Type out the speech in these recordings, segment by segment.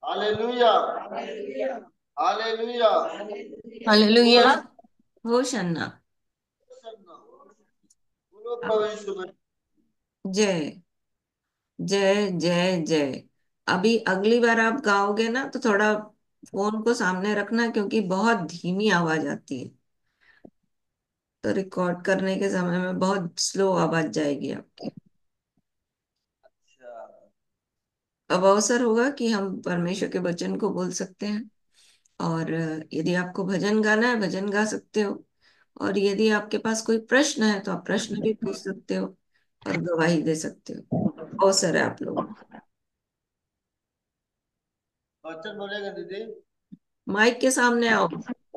Hallelujah, hallelujah. Hallelujah. होशन्ना। बोलो प्रभु यीशु में। जय जय जय जय। अभी अगली बार आप गाओगे ना तो थोड़ा फोन को सामने रखना, क्योंकि बहुत धीमी आवाज आती है। तो रिकॉर्ड करने के समय में बहुत स्लो आवाज जाएगी आपकी। अच्छा। अब अवसर होगा कि हम परमेश्वर के वचन को बोल सकते हैं। और यदि आपको भजन गाना है, भजन गा सकते हो। और यदि आपके पास कोई प्रश्न है तो आप प्रश्न भी पूछ सकते हो और गवाही दे सकते हो। अवसर है आप लोगों को। वचन बोलेगा दीदी। माइक के सामने आओ,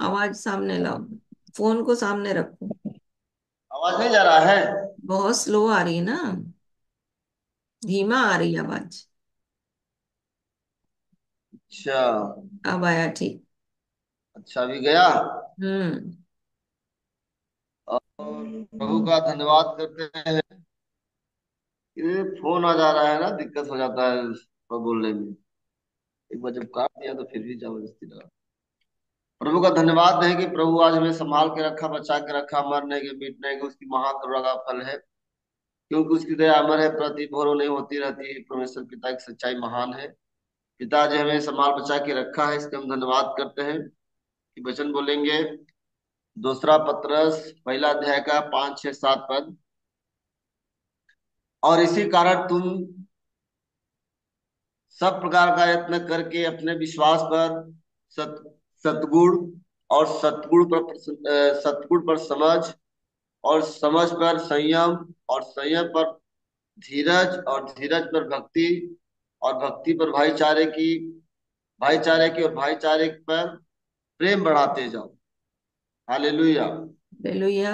आवाज सामने लाओ, फोन को सामने रखो। आवाज नहीं जा रहा है? बहुत स्लो आ रही है ना, धीमा आ रही है आवाज। अच्छा। अब आया ठीक। अच्छा, अभी गया। हम्म। और प्रभु का धन्यवाद करते हैं। ये फोन आ जा रहा है ना, दिक्कत हो जाता है प्रभु बोलने में। एक बार जब काट दिया तो फिर भी जबरदस्ती लगा। प्रभु का धन्यवाद है कि प्रभु आज हमें संभाल के रखा, बचा के रखा। मरने के मिटने के उसकी महाकरुणा का फल है, क्योंकि उसकी दया अमर है, प्रति भोरों नहीं होती रहती है। परमेश्वर पिता की सच्चाई महान है। पिता जी हमें संभाल बचा के रखा है, इसके हम धन्यवाद करते हैं। कि वचन बोलेंगे दूसरा पत्रस पहला अध्याय का 5 6 7 पद। और इसी कारण तुम सब प्रकार का यत्न करके अपने विश्वास पर सत सतगुण, और सतगुण पर समझ, और समझ पर संयम, और संयम पर धीरज, और धीरज पर भक्ति, और भक्ति पर भाईचारे की और भाईचारे पर प्रेम बढ़ाते जाओ। हालेलुया। हालेलुया।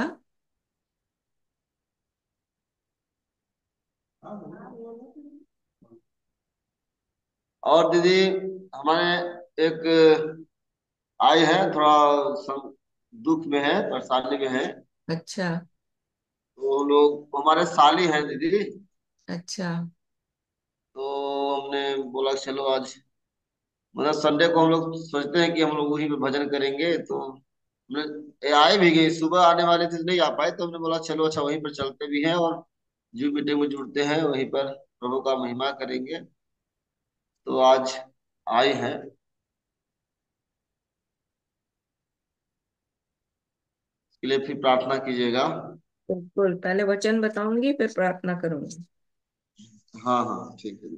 और दीदी, हमारे एक आई है, थोड़ा दुख में है, परेशानी में है। अच्छा। तो लोग हमारे साली हैं दीदी। अच्छा। तो हमने बोला चलो आज, मतलब संडे को हम लोग सोचते हैं कि हम लोग वहीं पे भजन करेंगे। तो हमने ये आए भी गए, सुबह आने वाले थे, नहीं आ पाए। तो हमने बोला चलो अच्छा वहीं पर चलते भी हैं, और जूम मीटिंग में जुड़ते हैं, वहीं पर प्रभु का महिमा करेंगे। तो आज आए हैं। इसके लिए फिर प्रार्थना कीजिएगा। बिल्कुल, पहले वचन बताऊंगी फिर प्रार्थना करूंगी। हाँ हाँ, ठीक है।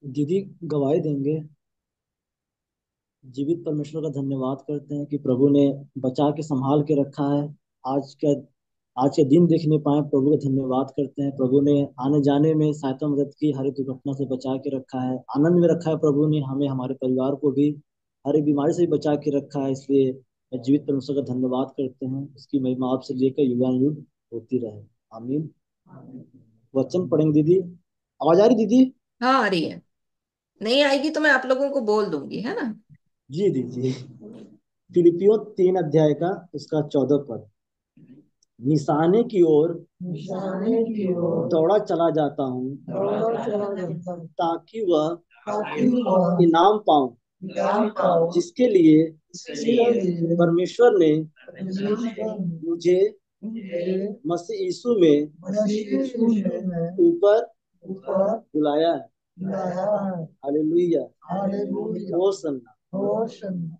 दीदी गवाही देंगे। जीवित परमेश्वर का धन्यवाद करते हैं कि प्रभु ने बचा के संभाल के रखा है। आज का आज के दिन देखने पाए, प्रभु का धन्यवाद करते हैं। प्रभु ने आने जाने में सहायता मदद की, हर एक दुर्घटना से बचा के रखा है, आनंद में रखा है। प्रभु ने हमें, हमारे परिवार को भी हर एक बीमारी से भी बचा के रखा है। इसलिए मैं जीवित परमेश्वर का धन्यवाद करते हैं। उसकी महिमा आपसे लेकर युगान युग होती रहे। आमीन। वचन पढ़ेंगे दीदी। आवाज आ रही दीदी? हाँ आ रही है। नहीं आएगी तो मैं आप लोगों को बोल दूंगी, है ना। जी दीदी। फिलिपियों 3 अध्याय का उसका 14 पद। निशाने की ओर दौड़ा चला जाता हूँ, ताकि वह इनाम पाऊं जिसके लिए परमेश्वर ने मुझे मसीह यीशु में ऊपर बुलाया है। हालेलुया। ओ सन्ना।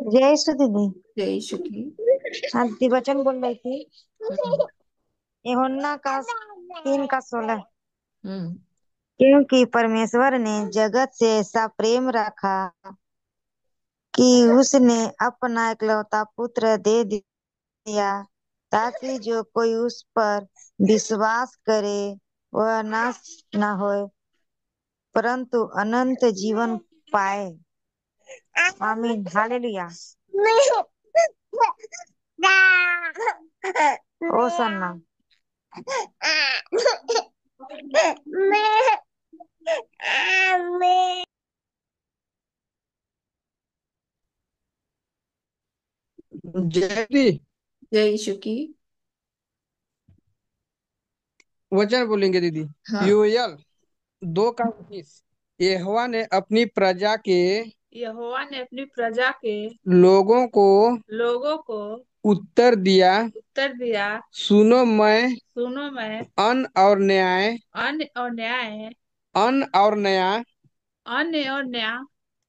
जय यीशु दीदी। जय यीशु की। हाँ दीदी, वचन बोल रही थी। हम्म। यूहन्ना का 3:16। हम्म। क्योंकि परमेश्वर ने जगत से ऐसा प्रेम रखा कि उसने अपना इकलौता पुत्र दे दिया, ताकि जो कोई उस पर विश्वास करे वह नाश न होए, परंतु अनंत जीवन पाए। आमीन। हालेलुया। ओ सन्ना। जयदी जय यीशु की। वचन बोलेंगे दीदी। हाँ। योएल 2:19। यहोवा ने अपनी प्रजा के यहोवा ने अपनी प्रजा के लोगों को लोगों को उत्तर दिया, उत्तर दिया, सुनो मैं सुनो मैं अन्न और न्याय, अन्न और न्याय, अन्न और नया, अन्न और न्याय,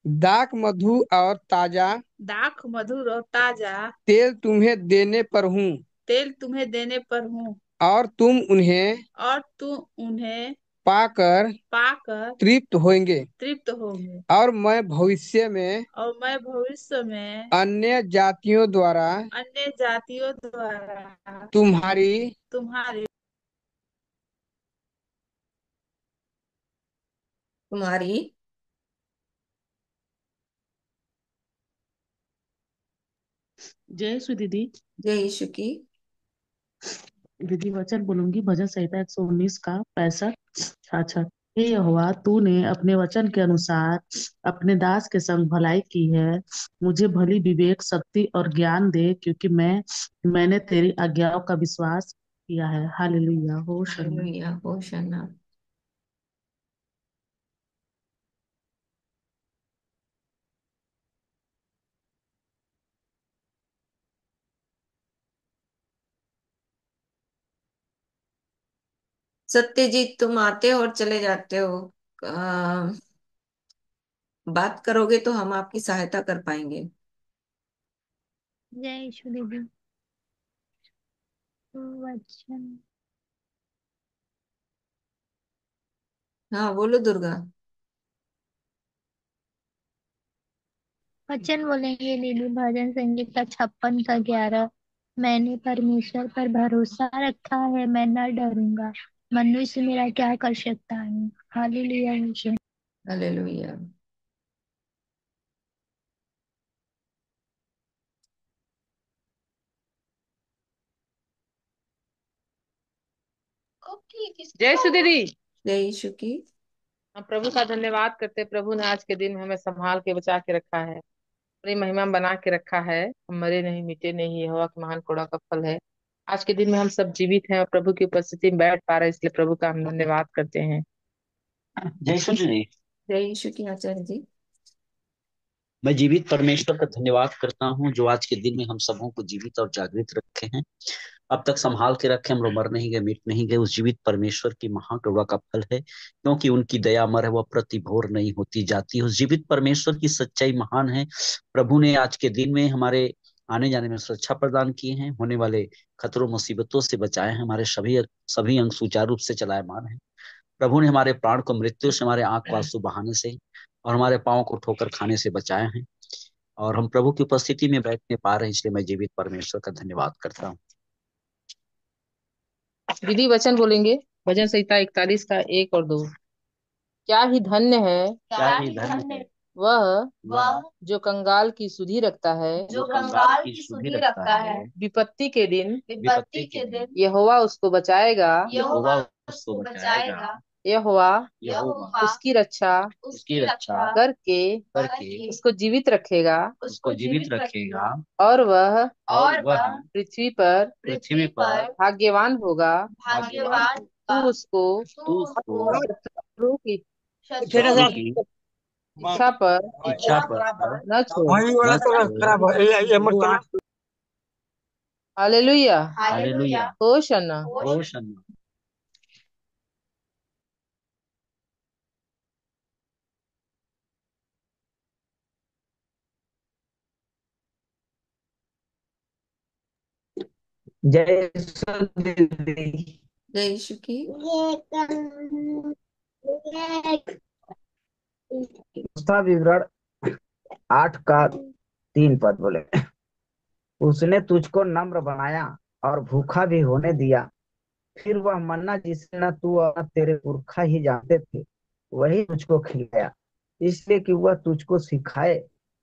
दाख मधु और ताजा दाख मधुर और ताजा तेल तुम्हें देने पर हूँ, तेल तुम्हें देने पर हूँ, और तुम उन्हें और तुम उन्हें पाकर पाकर तृप्त होंगे। और मैं भविष्य में और मैं भविष्य में अन्य जातियों द्वारा अन्य जातियों द्वारा तुम्हारी तुम्हारी तुम्हारी जय श्री दीदी। जय यीशु की। दीदी वचन बोलूंगी, भजन संहिता 119 का 65। अच्छा। हे यहोवा, तूने अपने वचन के अनुसार अपने दास के संग भलाई की है। मुझे भली विवेक, शक्ति और ज्ञान दे, क्योंकि मैंने तेरी आज्ञाओं का विश्वास किया है। हालेलुया। हो शरण। हालेलुया होशाना। सत्यजीत तुम आते हो और चले जाते हो। बात करोगे तो हम आपकी सहायता कर पाएंगे। जय यीशु दीदी। वचन हाँ बोलो दुर्गा। वचन बोलेंगे दीदी, भजन संगीता 56 का 11। मैंने परमेश्वर पर भरोसा रखा है, मैं न डरूंगा। मनुष्य मेरा क्या कर सकता है। हालेलुया यीशु। हालेलुया। जय श्री दीदी। जय यीशु की। हम प्रभु का धन्यवाद करते हैं। प्रभु ने आज के दिन में हमें संभाल के बचा के रखा है, अपनी महिमा में बना के रखा है। हम मरे नहीं, मिटे नहीं, यहोवा के महान कोड़ा का फल है। आज के दिन में हम सब जीवित हैं और प्रभु की उपस्थिति में बैठ पा रहे हैं, इसलिए प्रभु का हम धन्यवाद करते हैं। जय श्री जी। जय यीशु की आचार्य जी। मैं जीवित परमेश्वर का धन्यवाद करता हूँ, जो आज के दिन में हम सबों को जीवित और जागृत रखे हैं। अब तक संभाल के रखे, हम लोग मर नहीं गए, मिट नहीं गए। उस जीवित परमेश्वर की महाकृपा का फल है, क्योंकि उनकी दया अमर है, वह प्रतिभोर नहीं होती जाती। उस जीवित परमेश्वर की सच्चाई महान है। प्रभु ने आज के दिन में हमारे आने जाने में सुरक्षा प्रदान किए हैं, होने वाले खतरों मुसीबतों से बचाए हैं, हमारे सभी सभी अंग सुचारू रूप से चलायमान है। प्रभु ने हमारे प्राण को मृत्यु से, हमारे आंख को आंसू बहाने से और हमारे पांव को ठोकर खाने से बचाए हैं। और हम प्रभु की उपस्थिति में बैठने पा रहे हैं, इसलिए मैं जीवित परमेश्वर का धन्यवाद करता हूँ। विधि वचन बोलेंगे भजन संहिता 41 का 1 और 2। क्या ही धन्य है क्या ही धन्य है वह वह जो कंगाल की सुधि रखता है, जो कंगाल की सुधि रखता है। विपत्ति के दिन विपत्ति के दिन यहोवा उसको बचाएगा, यहोवा उसको बचाएगा। यहोवा यहोवा उसकी रक्षा उसकी रक्षा करके करके उसको जीवित रखेगा, उसको जीवित रखेगा। और वह और वह पृथ्वी पृथ्वी पर भाग्यवान होगा। भाग्यवान तू उसको तू उसको शत्रु की शत्रु की इच्छा पर इच्छा पर न छोड़। न छोड़े। Hallelujah, hallelujah. होशाना। होशाना। जय यीशु दीदी। जय यीशु की। उसका विवरण 8 का 3 पद बोले, उसने तुझको नम्र बनाया और भूखा भी होने दिया। फिर वह मन्ना जिसे न तू और न तेरे पुरखा ही जानते थे, वही तुझको खिलाया, इसलिए कि वह तुझको सिखाए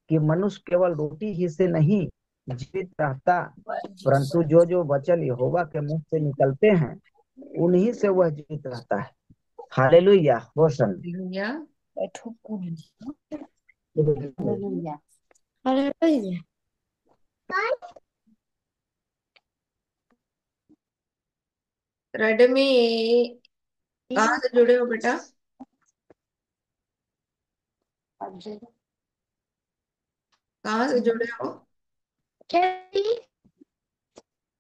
कि मनुष्य केवल रोटी ही से नहीं जीवित रहता, परंतु जो जो वचन यहोवा के मुंह से निकलते हैं उन्हीं से वह जीवित रहता है। हालेलुया। होसन। हालेलुया। रेडमी कहाँ से जुड़े हो बेटा? कहाँ से जुड़े हो?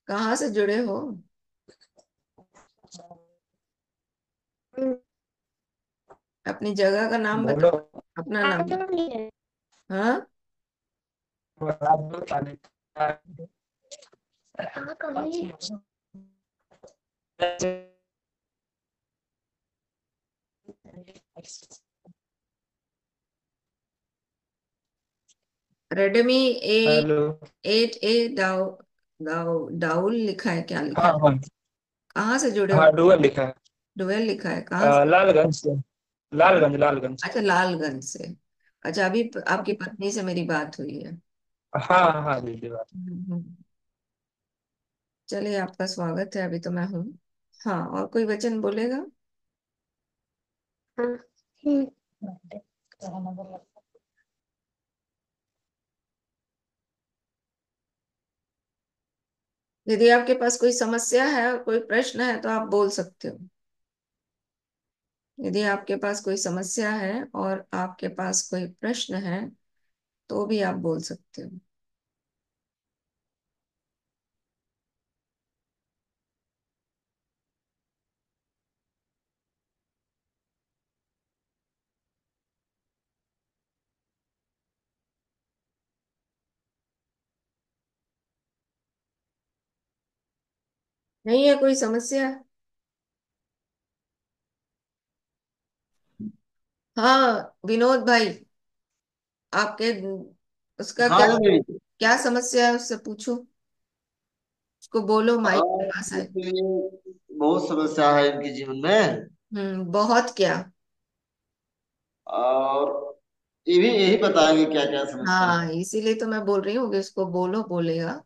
कहाँ से जुड़े हो? अपनी जगह का नाम बोलो। बताओ, अपना नाम। हाँ, रेडमी हेलो। 8A डाउल लिखा है, क्या लिखा हाँ है? हाँ कहाँ से जुड़े हो? हाँ, डुअल लिखा है। डुएल लिखा है, कहाँ से? लालगंज से। लालगंज लालगंज। अच्छा, लालगंज से। अच्छा, अभी आपकी पत्नी से मेरी बात हुई है। हाँ हाँ दीदी बात। हम्म। चलिए, आपका स्वागत है, अभी तो मैं हूँ। हाँ, और कोई वचन बोलेगा? यदि आपके पास कोई समस्या है और कोई प्रश्न है तो आप बोल सकते हो। यदि आपके पास कोई समस्या है और आपके पास कोई प्रश्न है तो भी आप बोल सकते हो। नहीं है कोई समस्या? हाँ, विनोद भाई, आपके उसका हाँ क्या जी। क्या समस्या है, उससे पूछो। उसको बोलो हाँ, माइक के पास आए। इसके लिए बहुत समस्या है इनके जीवन में। बहुत क्या। और ये भी यही बताएंगे क्या क्या समस्या है। हाँ, इसीलिए तो मैं बोल रही हूँ कि उसको बोलो, बोलेगा।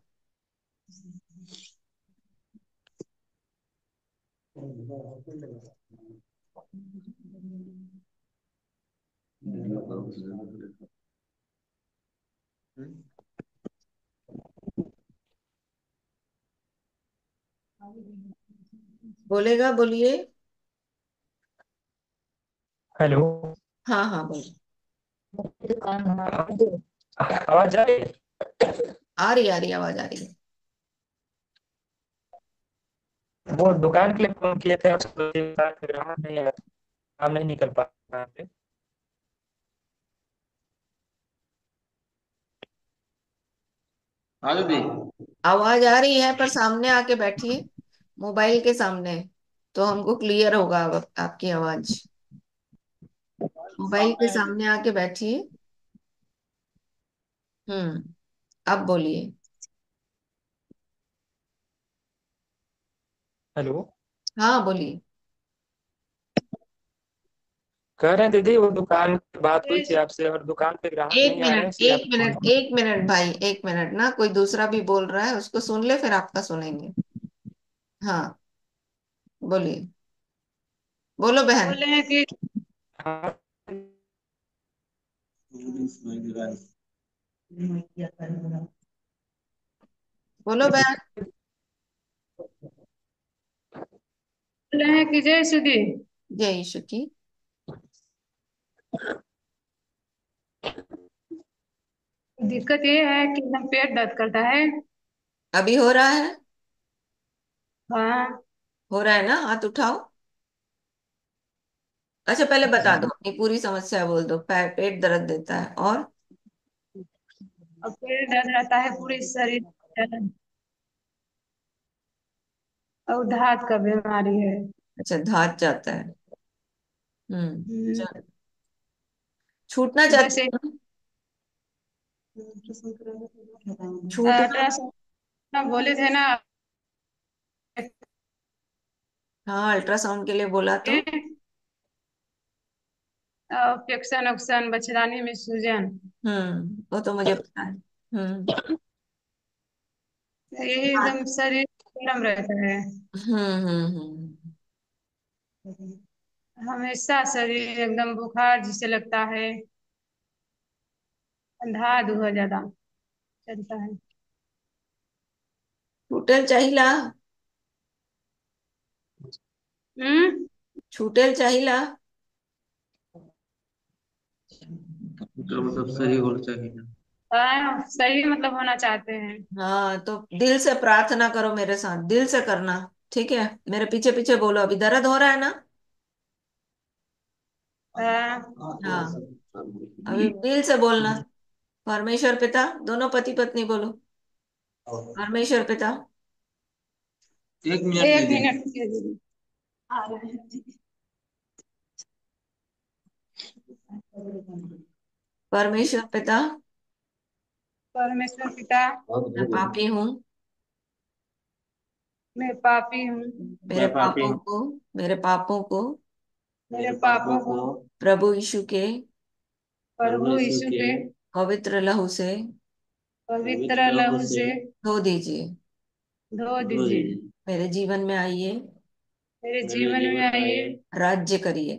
बोलेगा, बोलिए। हेलो। हाँ हाँ, बोलो। आवाज आ रही है? आ रही आवाज आ रही है। वो दुकान के लिए फोन किए थे, ग्राहक नहीं आया, काम नहीं निकल पा रहा है। हाँ दीदी। आवाज आ रही है, पर सामने आके बैठिए, मोबाइल के सामने, तो हमको क्लियर होगा आपकी आवाज। मोबाइल के सामने आके बैठिए। अब बोलिए। हेलो। हाँ बोलिए। कह रहे हैं दीदी, वो दुकान की बात हुई थी आपसे, और दुकान पे ग्राहक एक नहीं आ रहे हैं, मिनट इसलिए एक आपको फोन मिनट किया। एक मिनट भाई, एक मिनट ना, कोई दूसरा भी बोल रहा है, उसको सुन ले फिर आपका सुनेंगे। हाँ बोलिए, बोलो बहन। बोले हैं कि हाँ। बोलो बहन। बोले हैं कि जय सुधी। जय यीशु की। दिक्कत ये है कि एकदम पेट दर्द करता है। अभी हो रहा है? हाँ। हो रहा है ना, हाथ उठाओ। अच्छा पहले बता दो, अपनी पूरी समस्या बोल दो। पेट दर्द देता है और? और पेट दर्द रहता है, पूरी शरीर दर्द, और धात का बीमारी है। अच्छा धात जाता है। हम्म, चल, छूटना बस चाहती एक हूँ। छूटना। अल्ट्रासाउंड बोले थे ना। हाँ अल्ट्रासाउंड के लिए बोला तो। ऑप्शन ऑप्शन बचदानी में सूजन। वो तो मुझे पता है। यही हाँ। एकदम शरीर गर्म रहता है। हमेशा शरीर एकदम बुखार जिसे लगता है। अंधा धुआ ज्यादा चलता है। छूटेल चाहिला। हम्म। छूटेल चाहिला। तो मतलब सही होना चाहिए। हाँ, सही मतलब होना चाहते हैं। हाँ तो दिल से प्रार्थना करो मेरे साथ, दिल से करना। ठीक है, मेरे पीछे पीछे बोलो। अभी दर्द हो रहा है ना? हाँ। हाँ अभी दिल से बोलना। परमेश्वर पिता, दोनों पति पत्नी बोलो। परमेश्वर पिता। एक मिनट एक दीदी। मिनट रुकिए दीदी, आ रहे हैं। परमेश्वर पिता, परमेश्वर पिता, मैं पापी हूँ। मैं पापी हूँ। मेरे मैं पापी पापों हूँ। को, मेरे पापों को मेरे पापों को प्रभु यीशु के प्रभु यीशु के पवित्र लहू से पवित्र लहू से धो दीजिए। धो दीजिए। मेरे जीवन में आइए, मेरे जीवन में आइए, राज्य करिए।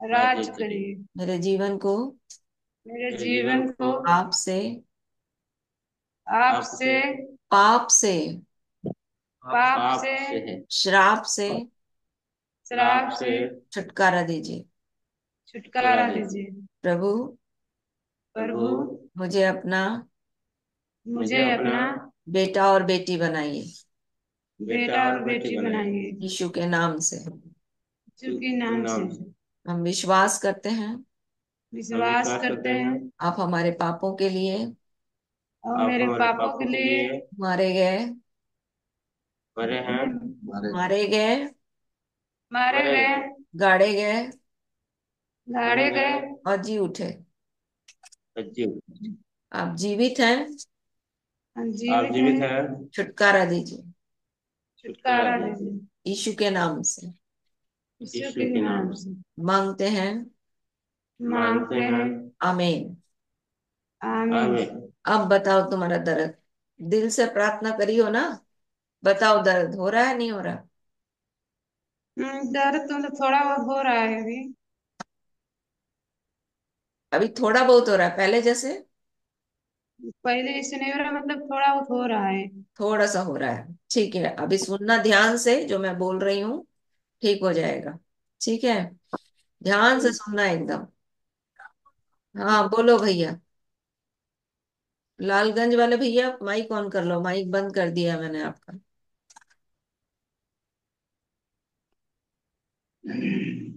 राज करिए। मेरे जीवन को मेरे जीवन को आपसे, आपसे, पाप से, पाप से, श्राप से श्राप से छुटकारा दीजिए। छुटकारा दीजिए। प्रभु प्रभु मुझे अपना मुझे अपना बेटा और बेटी बनाइए, बेटा और बेटी बनाइए। यीशु के नाम से। यीशु के नाम से हम विश्वास करते हैं विश्वास करते हैं। आप हमारे पापों के लिए और मेरे पापों के लिए मारे गए, मरे हैं। मारे गए, मारे गए, गाड़े गए गाड़े गए, और जी उठे। जी। आप जीवित हैं, आप जीवित जीवित हैं। हैं। छुटकारा दीजिए छुटकारा दीजिए। यीशु के नाम से। यीशु के नाम से मांगते हैं, मांगते हैं। आमीन। आमीन। अब बताओ तुम्हारा दर्द, दिल से प्रार्थना करी हो ना? बताओ दर्द हो रहा है नहीं हो रहा? दर्द तो थोड़ा बहुत हो रहा है अभी। अभी थोड़ा बहुत हो रहा है, पहले जैसे? पहले जैसे नहीं हो रहा, मतलब थोड़ा बहुत हो रहा है। थोड़ा सा हो रहा है, ठीक है। अभी सुनना ध्यान से जो मैं बोल रही हूँ, ठीक हो जाएगा। ठीक है, ध्यान से सुनना एकदम। हाँ बोलो भैया। लालगंज वाले भैया माइक ऑन कर लो, माइक बंद कर दिया मैंने आपका।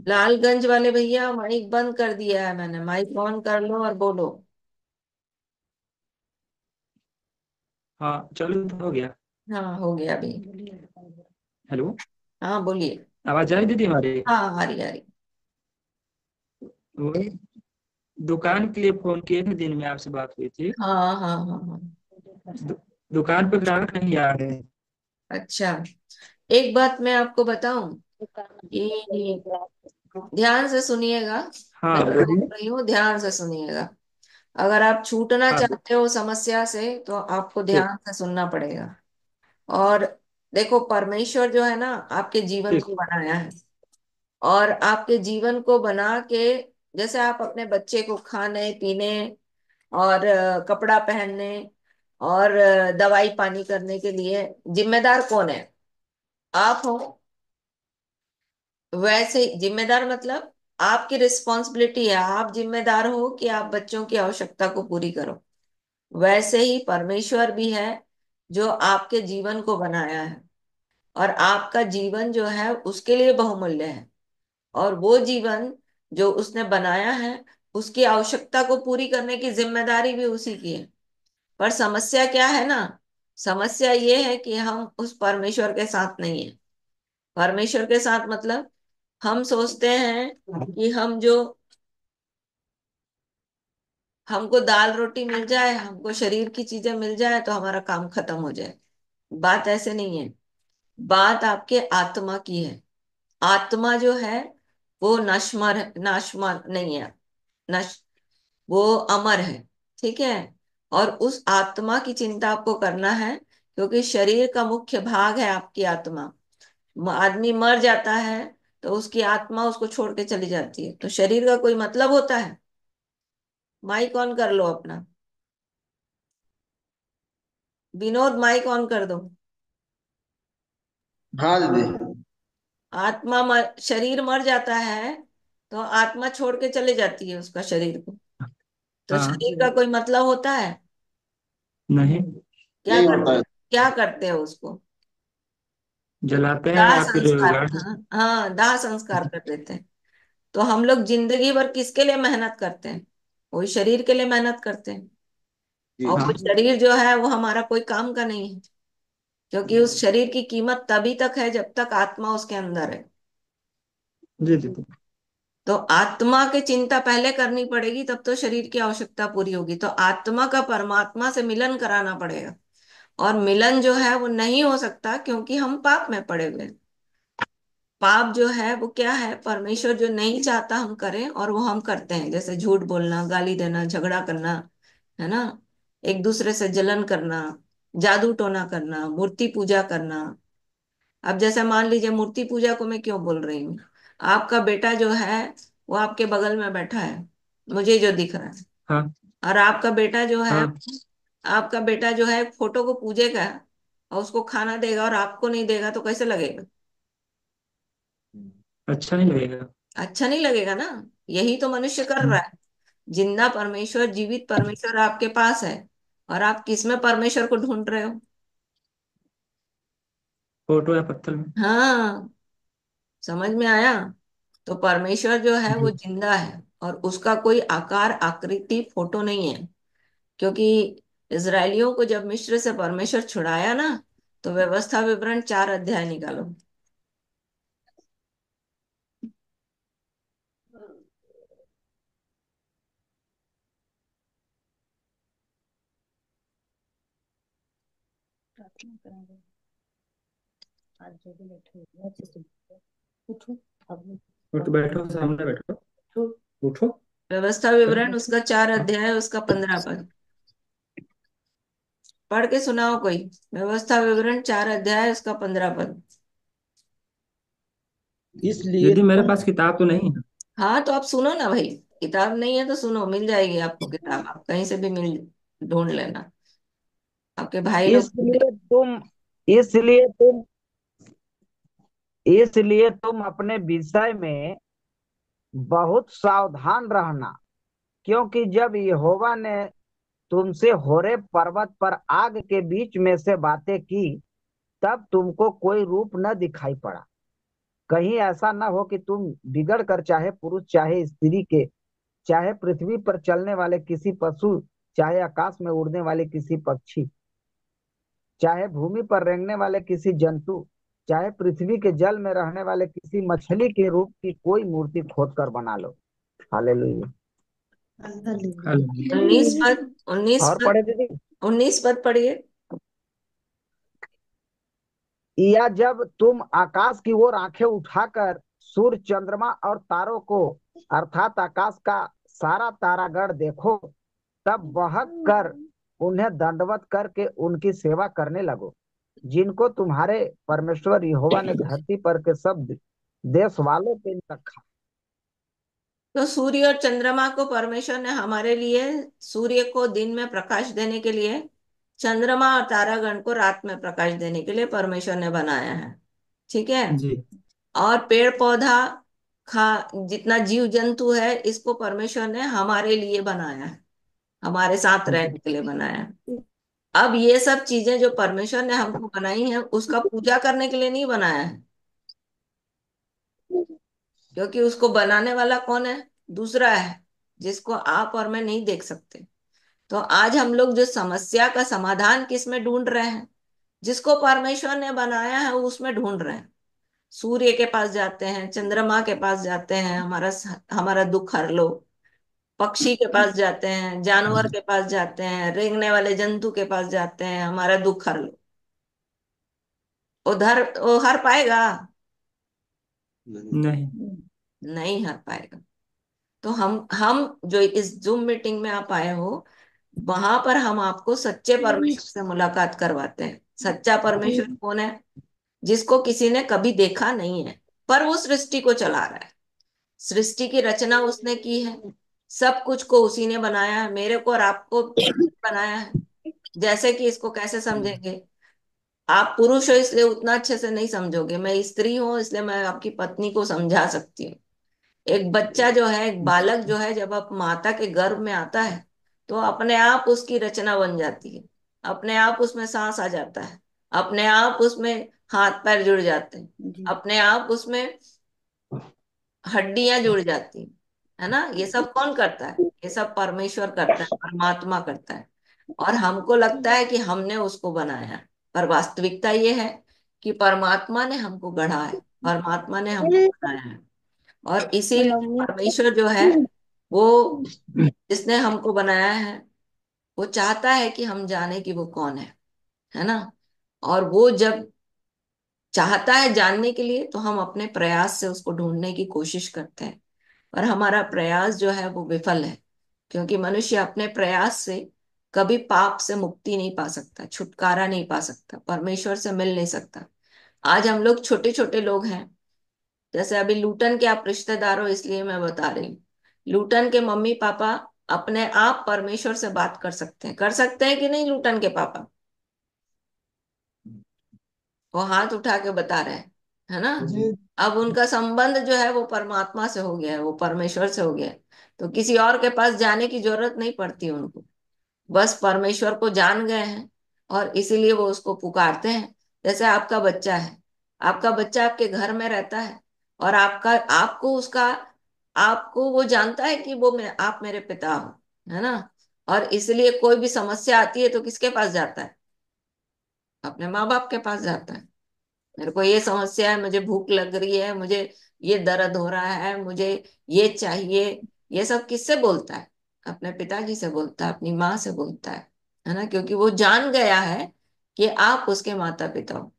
लालगंज वाले भैया माइक बंद कर दिया है मैंने, माइक ऑन कर लो और बोलो। हाँ चलो, तो हो गया। हाँ हो गया अभी। हेलो। हाँ बोलिए। आवाज आ रही दीदी हमारी? हाँ आ रही आ रही। वही दुकान के लिए फोन किए थे, दिन में आपसे बात हुई थी। हाँ हाँ हाँ हाँ। दुकान पे ग्राहक नहीं आ रहे हैं। अच्छा, एक बात मैं आपको बताऊं कि ध्यान से सुनिएगा। हाँ मैं जो बोल बोलिए। रही हूँ ध्यान से सुनिएगा। अगर आप छूटना हाँ चाहते हो समस्या से तो आपको ठीक। ध्यान से सुनना पड़ेगा। और देखो, परमेश्वर जो है ना आपके जीवन ठीक। को बनाया है, और आपके जीवन को बना के, जैसे आप अपने बच्चे को खाने पीने और कपड़ा पहनने और दवाई पानी करने के लिए जिम्मेदार कौन है? आप हो। वैसे ही जिम्मेदार मतलब आपकी रिस्पॉन्सिबिलिटी है, आप जिम्मेदार हो कि आप बच्चों की आवश्यकता को पूरी करो। वैसे ही परमेश्वर भी है जो आपके जीवन को बनाया है, और आपका जीवन जो है उसके लिए बहुमूल्य है। और वो जीवन जो उसने बनाया है, उसकी आवश्यकता को पूरी करने की जिम्मेदारी भी उसी की है। पर समस्या क्या है ना, समस्या ये है कि हम उस परमेश्वर के साथ नहीं है। परमेश्वर के साथ मतलब हम सोचते हैं कि हमको दाल रोटी मिल जाए, हमको शरीर की चीजें मिल जाए तो हमारा काम खत्म हो जाए। बात ऐसे नहीं है। बात आपके आत्मा की है। आत्मा जो है वो नाशमर नहीं है। नश वो अमर है। ठीक है। और उस आत्मा की चिंता आपको करना है, क्योंकि शरीर का मुख्य भाग है आपकी आत्मा। आदमी मर जाता है तो उसकी आत्मा उसको छोड़ के चली जाती है, तो शरीर का कोई मतलब होता है? माइक ऑन कर लो अपना। विनोद, माइक ऑन कर दो। हाँ दीदी। शरीर मर जाता है तो आत्मा छोड़ के चले जाती है उसका शरीर को। तो हाँ। शरीर का कोई मतलब होता है? नहीं। क्या नहीं होता करते है। क्या करते हो उसको? जलाते हैं दाह या फिर संस्कार, गाड़। हाँ हाँ, दाह संस्कार कर देते हैं। तो हम लोग जिंदगी भर किसके लिए मेहनत करते हैं? वही शरीर के लिए मेहनत करते हैं। जी और वो हाँ शरीर जो है वो हमारा कोई काम का नहीं है, क्योंकि उस शरीर की कीमत तभी तक है जब तक आत्मा उसके अंदर है। जी दीदी। तो आत्मा की चिंता पहले करनी पड़ेगी, तब तो शरीर की आवश्यकता पूरी होगी। तो आत्मा का परमात्मा से मिलन कराना पड़ेगा। और मिलन जो है वो नहीं हो सकता, क्योंकि हम पाप में पड़े हुए हैं। पाप जो है वो क्या है? परमेश्वर जो नहीं चाहता हम करें और वो हम करते हैं, जैसे झूठ बोलना, गाली देना, झगड़ा करना, है ना, एक दूसरे से जलन करना, जादू टोना करना, मूर्ति पूजा करना। अब जैसे मान लीजिए, मूर्ति पूजा को मैं क्यों बोल रही हूँ? आपका बेटा जो है वो आपके बगल में बैठा है, मुझे जो दिख रहा है। हाँ और हाँ। आपका बेटा जो है फोटो को पूजेगा और उसको खाना देगा और आपको नहीं देगा, तो कैसे लगेगा? अच्छा नहीं लगेगा। अच्छा नहीं लगेगा ना। यही तो मनुष्य कर रहा है। जिंदा परमेश्वर, जीवित परमेश्वर आपके पास है, और आप किसमें परमेश्वर को ढूंढ रहे हो? फोटो या पत्थर में। हाँ, समझ में आया? तो परमेश्वर जो है वो जी। जिंदा है, और उसका कोई आकार आकृति फोटो नहीं है। क्योंकि इजरायलियों को जब मिस्र से परमेश्वर छुड़ाया ना, तो व्यवस्था विवरण 4 अध्याय निकालो। प्रार्थना करेंगे। आज जो भी बैठे हुए हैं, अच्छे से उठो। अब उठ बैठो, सामने बैठो। उठो। उठो। व्यवस्था विवरण उसका 4 अध्याय, उसका 15 पद। पढ़ के सुनाओ कोई। व्यवस्था विवरण 4 अध्याय, उसका 15 पद। इसलिए दीदी मेरे तुम पास किताब तो नहीं है। हाँ, तो आप सुनो ना भाई। किताब नहीं है तो सुनो, मिल जाएगी आपको किताब, आप कहीं से भी मिल ढूंढ लेना। आपके भाई लोग इसलिए तुम इसलिए तुम इसलिए तुम अपने विषय में बहुत सावधान रहना, क्योंकि जब यहोवा ने तुमसे होरेब पर्वत पर आग के बीच में से बातें की, तब तुमको कोई रूप न दिखाई पड़ा। कहीं ऐसा न हो कि तुम बिगड़ कर, चाहे पुरुष चाहे स्त्री के, चाहे पृथ्वी पर चलने वाले किसी पशु, चाहे आकाश में उड़ने वाले किसी पक्षी, चाहे भूमि पर रेंगने वाले किसी जंतु, चाहे पृथ्वी के जल में रहने वाले किसी मछली के रूप की कोई मूर्ति खोद कर बना लो। हालेलुया। उन्नीस पद, उन्नीस और पद, पढ़े दीदी। 19 पद पढ़िए। या जब तुम आकाश की ओर आंखें उठाकर सूर्य चंद्रमा और तारों को अर्थात आकाश का सारा तारागण देखो, तब बहक कर उन्हें दंडवत करके उनकी सेवा करने लगो, जिनको तुम्हारे परमेश्वर यहोवा ने धरती पर के सब देश वालों पे रखा। तो सूर्य और चंद्रमा को परमेश्वर ने हमारे लिए, सूर्य को दिन में प्रकाश देने के लिए, चंद्रमा और तारागण को रात में प्रकाश देने के लिए परमेश्वर ने बनाया है। ठीक है। जी। और पेड़ पौधा, खा जितना जीव जंतु है, इसको परमेश्वर ने हमारे लिए बनाया है, हमारे साथ रहने के लिए बनाया है। अब ये सब चीजें जो परमेश्वर ने हमको बनाई है, उसका पूजा करने के लिए नहीं बनाया है, क्योंकि उसको बनाने वाला कौन है? दूसरा है, जिसको आप और मैं नहीं देख सकते। तो आज हम लोग जो समस्या का समाधान किस में ढूंढ रहे हैं? जिसको परमेश्वर ने बनाया है उसमें ढूंढ रहे हैं। सूर्य के पास जाते हैं, चंद्रमा के पास जाते हैं, हमारा हमारा दुख हर लो। पक्षी के पास जाते हैं, जानवर के पास जाते हैं, रेंगने वाले जंतु के पास जाते हैं, हमारा दुख हर लो। उधर वो हर पाएगा? नहीं। नहीं हर पाएगा। तो हम जो इस जूम मीटिंग में आप आए हो, वहां पर हम आपको सच्चे परमेश्वर से मुलाकात करवाते हैं। सच्चा परमेश्वर कौन है? जिसको किसी ने कभी देखा नहीं है, पर वो सृष्टि को चला रहा है। सृष्टि की रचना उसने की है, सब कुछ को उसी ने बनाया है। मेरे को और आपको बनाया है। जैसे कि इसको कैसे समझेंगे? आप पुरुष हो इसलिए उतना अच्छे से नहीं समझोगे, मैं स्त्री हूं इसलिए मैं आपकी पत्नी को समझा सकती हूँ। एक बच्चा जो है, एक बालक जो है, जब आप माता के गर्भ में आता है, तो अपने आप उसकी रचना बन जाती है, अपने आप उसमें सांस आ जाता है, अपने आप उसमें हाथ पैर जुड़ जाते हैं, अपने आप उसमें हड्डियां जुड़ जाती हैं, है ना? ये सब कौन करता है? ये सब परमेश्वर करता है, परमात्मा करता है। और हमको लगता है कि हमने उसको बनाया है, पर वास्तविकता ये है कि परमात्मा ने हमको गढ़ा है, परमात्मा ने हमको बनाया है। और इसीलिए परमेश्वर जो है, वो जिसने हमको बनाया है, वो चाहता है कि हम जाने कि वो कौन है ना? और वो जब चाहता है जानने के लिए, तो हम अपने प्रयास से उसको ढूंढने की कोशिश करते हैं। पर हमारा प्रयास जो है वो विफल है, क्योंकि मनुष्य अपने प्रयास से कभी पाप से मुक्ति नहीं पा सकता, छुटकारा नहीं पा सकता, परमेश्वर से मिल नहीं सकता। आज हम लोग छोटे छोटे लोग हैं। जैसे अभी लूटन के आप रिश्तेदार हो इसलिए मैं बता रही हूँ। लूटन के मम्मी पापा अपने आप परमेश्वर से बात कर सकते हैं कि नहीं? लूटन के पापा वो हाथ उठा के बता रहे हैं, है ना? अब उनका संबंध जो है वो परमात्मा से हो गया है, वो परमेश्वर से हो गया है। तो किसी और के पास जाने की जरूरत नहीं पड़ती उनको, बस परमेश्वर को जान गए हैं, और इसीलिए वो उसको पुकारते हैं। जैसे आपका बच्चा है, आपका बच्चा आपके घर में रहता है, और आपको उसका, आपको वो जानता है कि आप मेरे पिता हो, है ना? और इसलिए कोई भी समस्या आती है तो किसके पास जाता है? अपने माँ बाप के पास जाता है। मेरे को ये समस्या है, मुझे भूख लग रही है, मुझे ये दर्द हो रहा है, मुझे ये चाहिए, ये सब किससे बोलता है? अपने पिताजी से बोलता है, अपनी माँ से बोलता है ना? क्योंकि वो जान गया है कि आप उसके माता पिता हो।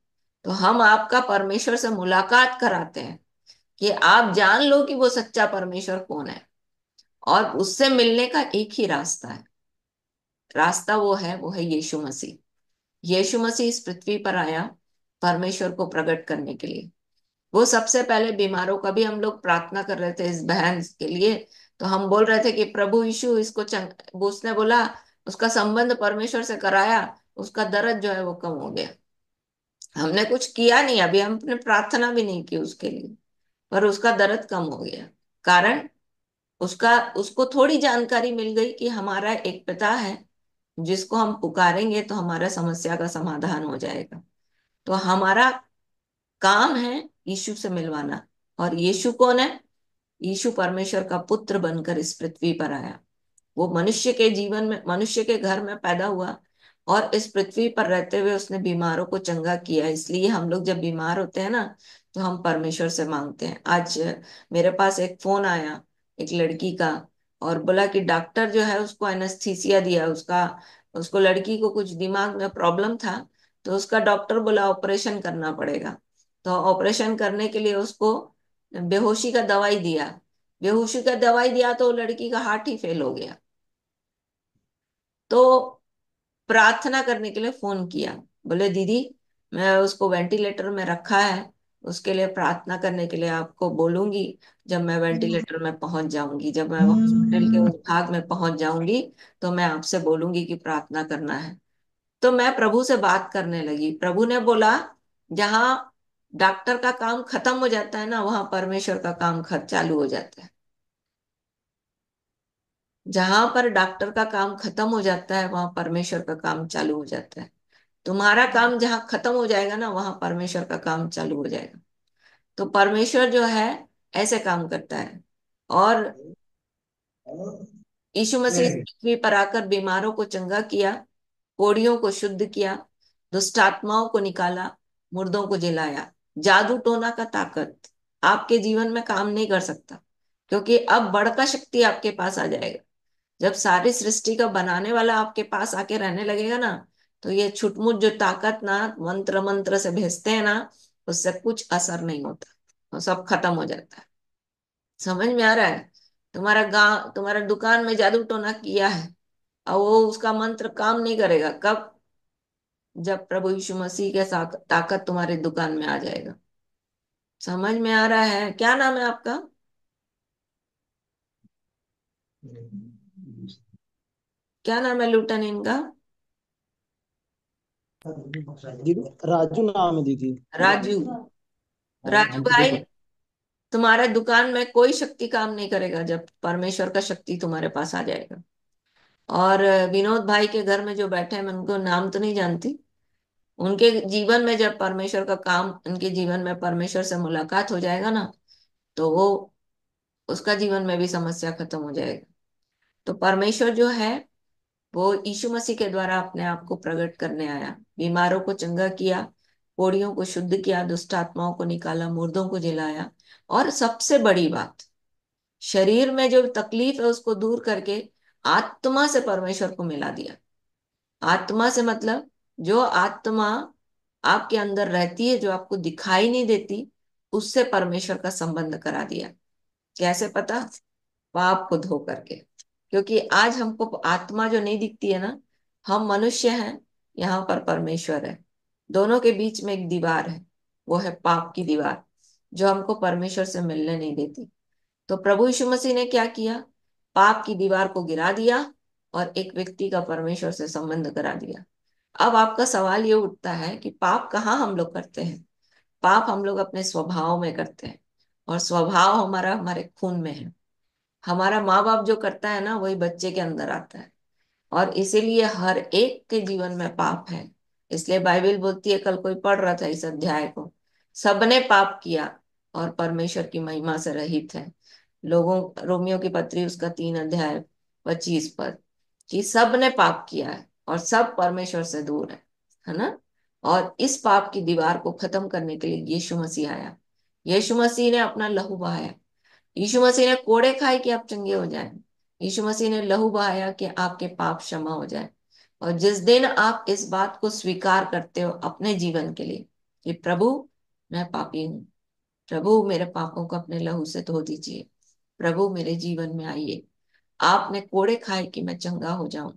तो हम आपका परमेश्वर से मुलाकात कराते हैं कि आप जान लो कि वो सच्चा परमेश्वर कौन है। और उससे मिलने का एक ही रास्ता है, रास्ता वो है यीशु मसीह। यीशु मसीह इस पृथ्वी पर आया परमेश्वर को प्रकट करने के लिए। वो सबसे पहले बीमारों का भी, हम लोग प्रार्थना कर रहे थे इस बहन के लिए, तो हम बोल रहे थे कि प्रभु यीशु इसको वो उसने बोला, उसका संबंध परमेश्वर से कराया, उसका दर्द जो है वो कम हो गया। हमने कुछ किया नहीं, अभी हमने प्रार्थना भी नहीं की उसके लिए, पर उसका दर्द कम हो गया। कारण उसको थोड़ी जानकारी मिल गई कि हमारा एक पिता है, जिसको हम पुकारेंगे तो हमारा समस्या का समाधान हो जाएगा। तो हमारा काम है यीशु से मिलवाना। और यीशु कौन है? यीशु परमेश्वर का पुत्र बनकर इस पृथ्वी पर आया। वो मनुष्य के जीवन में, मनुष्य के घर में पैदा हुआ, और इस पृथ्वी पर रहते हुए उसने बीमारों को चंगा किया। इसलिए हम लोग जब बीमार होते हैं ना, तो हम परमेश्वर से मांगते हैं। आज मेरे पास एक फोन आया एक लड़की का, और बोला कि डॉक्टर जो है उसको एनेस्थीसिया दिया, उसका उसको लड़की को कुछ दिमाग में प्रॉब्लम था, तो उसका डॉक्टर बोला ऑपरेशन करना पड़ेगा। तो ऑपरेशन करने के लिए उसको बेहोशी का दवाई दिया। बेहोशी का दवाई दिया तो लड़की का हार्ट ही फेल हो गया। तो प्रार्थना करने के लिए फोन किया। बोले दीदी, मैं उसको वेंटिलेटर में रखा है, उसके लिए प्रार्थना करने के लिए आपको बोलूंगी। जब मैं वेंटिलेटर में पहुंच जाऊंगी, जब मैं हॉस्पिटल के उस भाग में पहुंच जाऊंगी, तो मैं आपसे बोलूंगी कि प्रार्थना करना है। तो मैं प्रभु से बात करने लगी। प्रभु ने बोला, जहां डॉक्टर का काम खत्म हो जाता है ना, वहां परमेश्वर का काम चालू हो जाता है। जहां पर डॉक्टर का काम खत्म हो जाता है, वहां परमेश्वर का काम चालू हो जाता है। तुम्हारा काम जहां खत्म हो जाएगा ना, वहां परमेश्वर का काम चालू हो जाएगा। तो परमेश्वर जो है ऐसे काम करता है। और यीशु मसीह इस पृथ्वी पर आकर बीमारों को चंगा किया, कोढ़ियों को शुद्ध किया, दुष्ट आत्माओं को निकाला, मुर्दों को जिलाया। जादू टोना का ताकत आपके जीवन में काम नहीं कर सकता, क्योंकि अब बड़का शक्ति आपके पास आ जाएगा। जब सारी सृष्टि का बनाने वाला आपके पास आके रहने लगेगा ना, तो ये छुटमुट जो ताकत ना मंत्र मंत्र से भेजते हैं ना, उससे कुछ असर नहीं होता, वो सब खत्म हो जाता है। समझ में आ रहा है? तुम्हारा दुकान में जादू टोना किया है, और वो उसका मंत्र काम नहीं करेगा। कब? जब प्रभु यीशु मसीह के साथ ताकत तुम्हारी दुकान में आ जाएगा। समझ में आ रहा है? क्या नाम है आपका? क्या नाम है लूटन इनका? दीदी राजू नाम है दीदी। राजू। राजू हमको भाई, देखो। तुम्हारे दुकान में कोई शक्ति काम नहीं करेगा जब परमेश्वर का शक्ति तुम्हारे पास आ जाएगा। और विनोद भाई के घर में जो बैठे हैं, मैं उनको नाम तो नहीं जानती, उनके जीवन में जब परमेश्वर का काम, उनके जीवन में परमेश्वर से मुलाकात हो जाएगा ना, तो वो उसका जीवन में भी समस्या खत्म हो जाएगा। तो परमेश्वर जो है वो यीशु मसीह के द्वारा अपने आप को प्रकट करने आया, बीमारों को चंगा किया, कोढ़ियों को शुद्ध किया, दुष्ट आत्माओं को निकाला, मुर्दों को जिलाया। और सबसे बड़ी बात, शरीर में जो तकलीफ है उसको दूर करके आत्मा से परमेश्वर को मिला दिया। आत्मा से मतलब जो आत्मा आपके अंदर रहती है, जो आपको दिखाई नहीं देती, उससे परमेश्वर का संबंध करा दिया। कैसे पता? पाप को धो करके। क्योंकि आज हमको आत्मा जो नहीं दिखती है ना, हम मनुष्य हैं, यहाँ पर परमेश्वर है। दोनों के बीच में एक दीवार है, वो है पाप की दीवार, जो हमको परमेश्वर से मिलने नहीं देती। तो प्रभु यीशु मसीह ने क्या किया? पाप की दीवार को गिरा दिया और एक व्यक्ति का परमेश्वर से संबंध करा दिया। अब आपका सवाल ये उठता है कि पाप कहाँ हम लोग करते हैं? पाप हम लोग अपने स्वभाव में करते हैं, और स्वभाव हमारा हमारे खून में है। हमारा माँ बाप जो करता है ना, वही बच्चे के अंदर आता है। और इसीलिए हर एक के जीवन में पाप है। इसलिए बाइबल बोलती है, कल कोई पढ़ रहा था इस अध्याय को, सबने पाप किया और परमेश्वर की महिमा से रहित है। लोगों, रोमियो की पत्री उसका 3 अध्याय 25 पद, कि सब ने पाप किया है और सब परमेश्वर से दूर है ना। और इस पाप की दीवार को खत्म करने के लिए यीशु मसीह आया। यीशु मसीह ने अपना लहू बहाया। यीशु मसीह ने कोड़े खाए कि आप चंगे हो जाएं। यीशु मसीह ने लहू बहाया कि आपके पाप क्षमा हो जाए। और जिस दिन आप इस बात को स्वीकार करते हो अपने जीवन के लिए कि प्रभु, मैं पापी हूँ, प्रभु मेरे पापों को अपने लहू से धो दीजिए, प्रभु मेरे जीवन में आइए, आपने कोड़े खाए कि मैं चंगा हो जाऊं,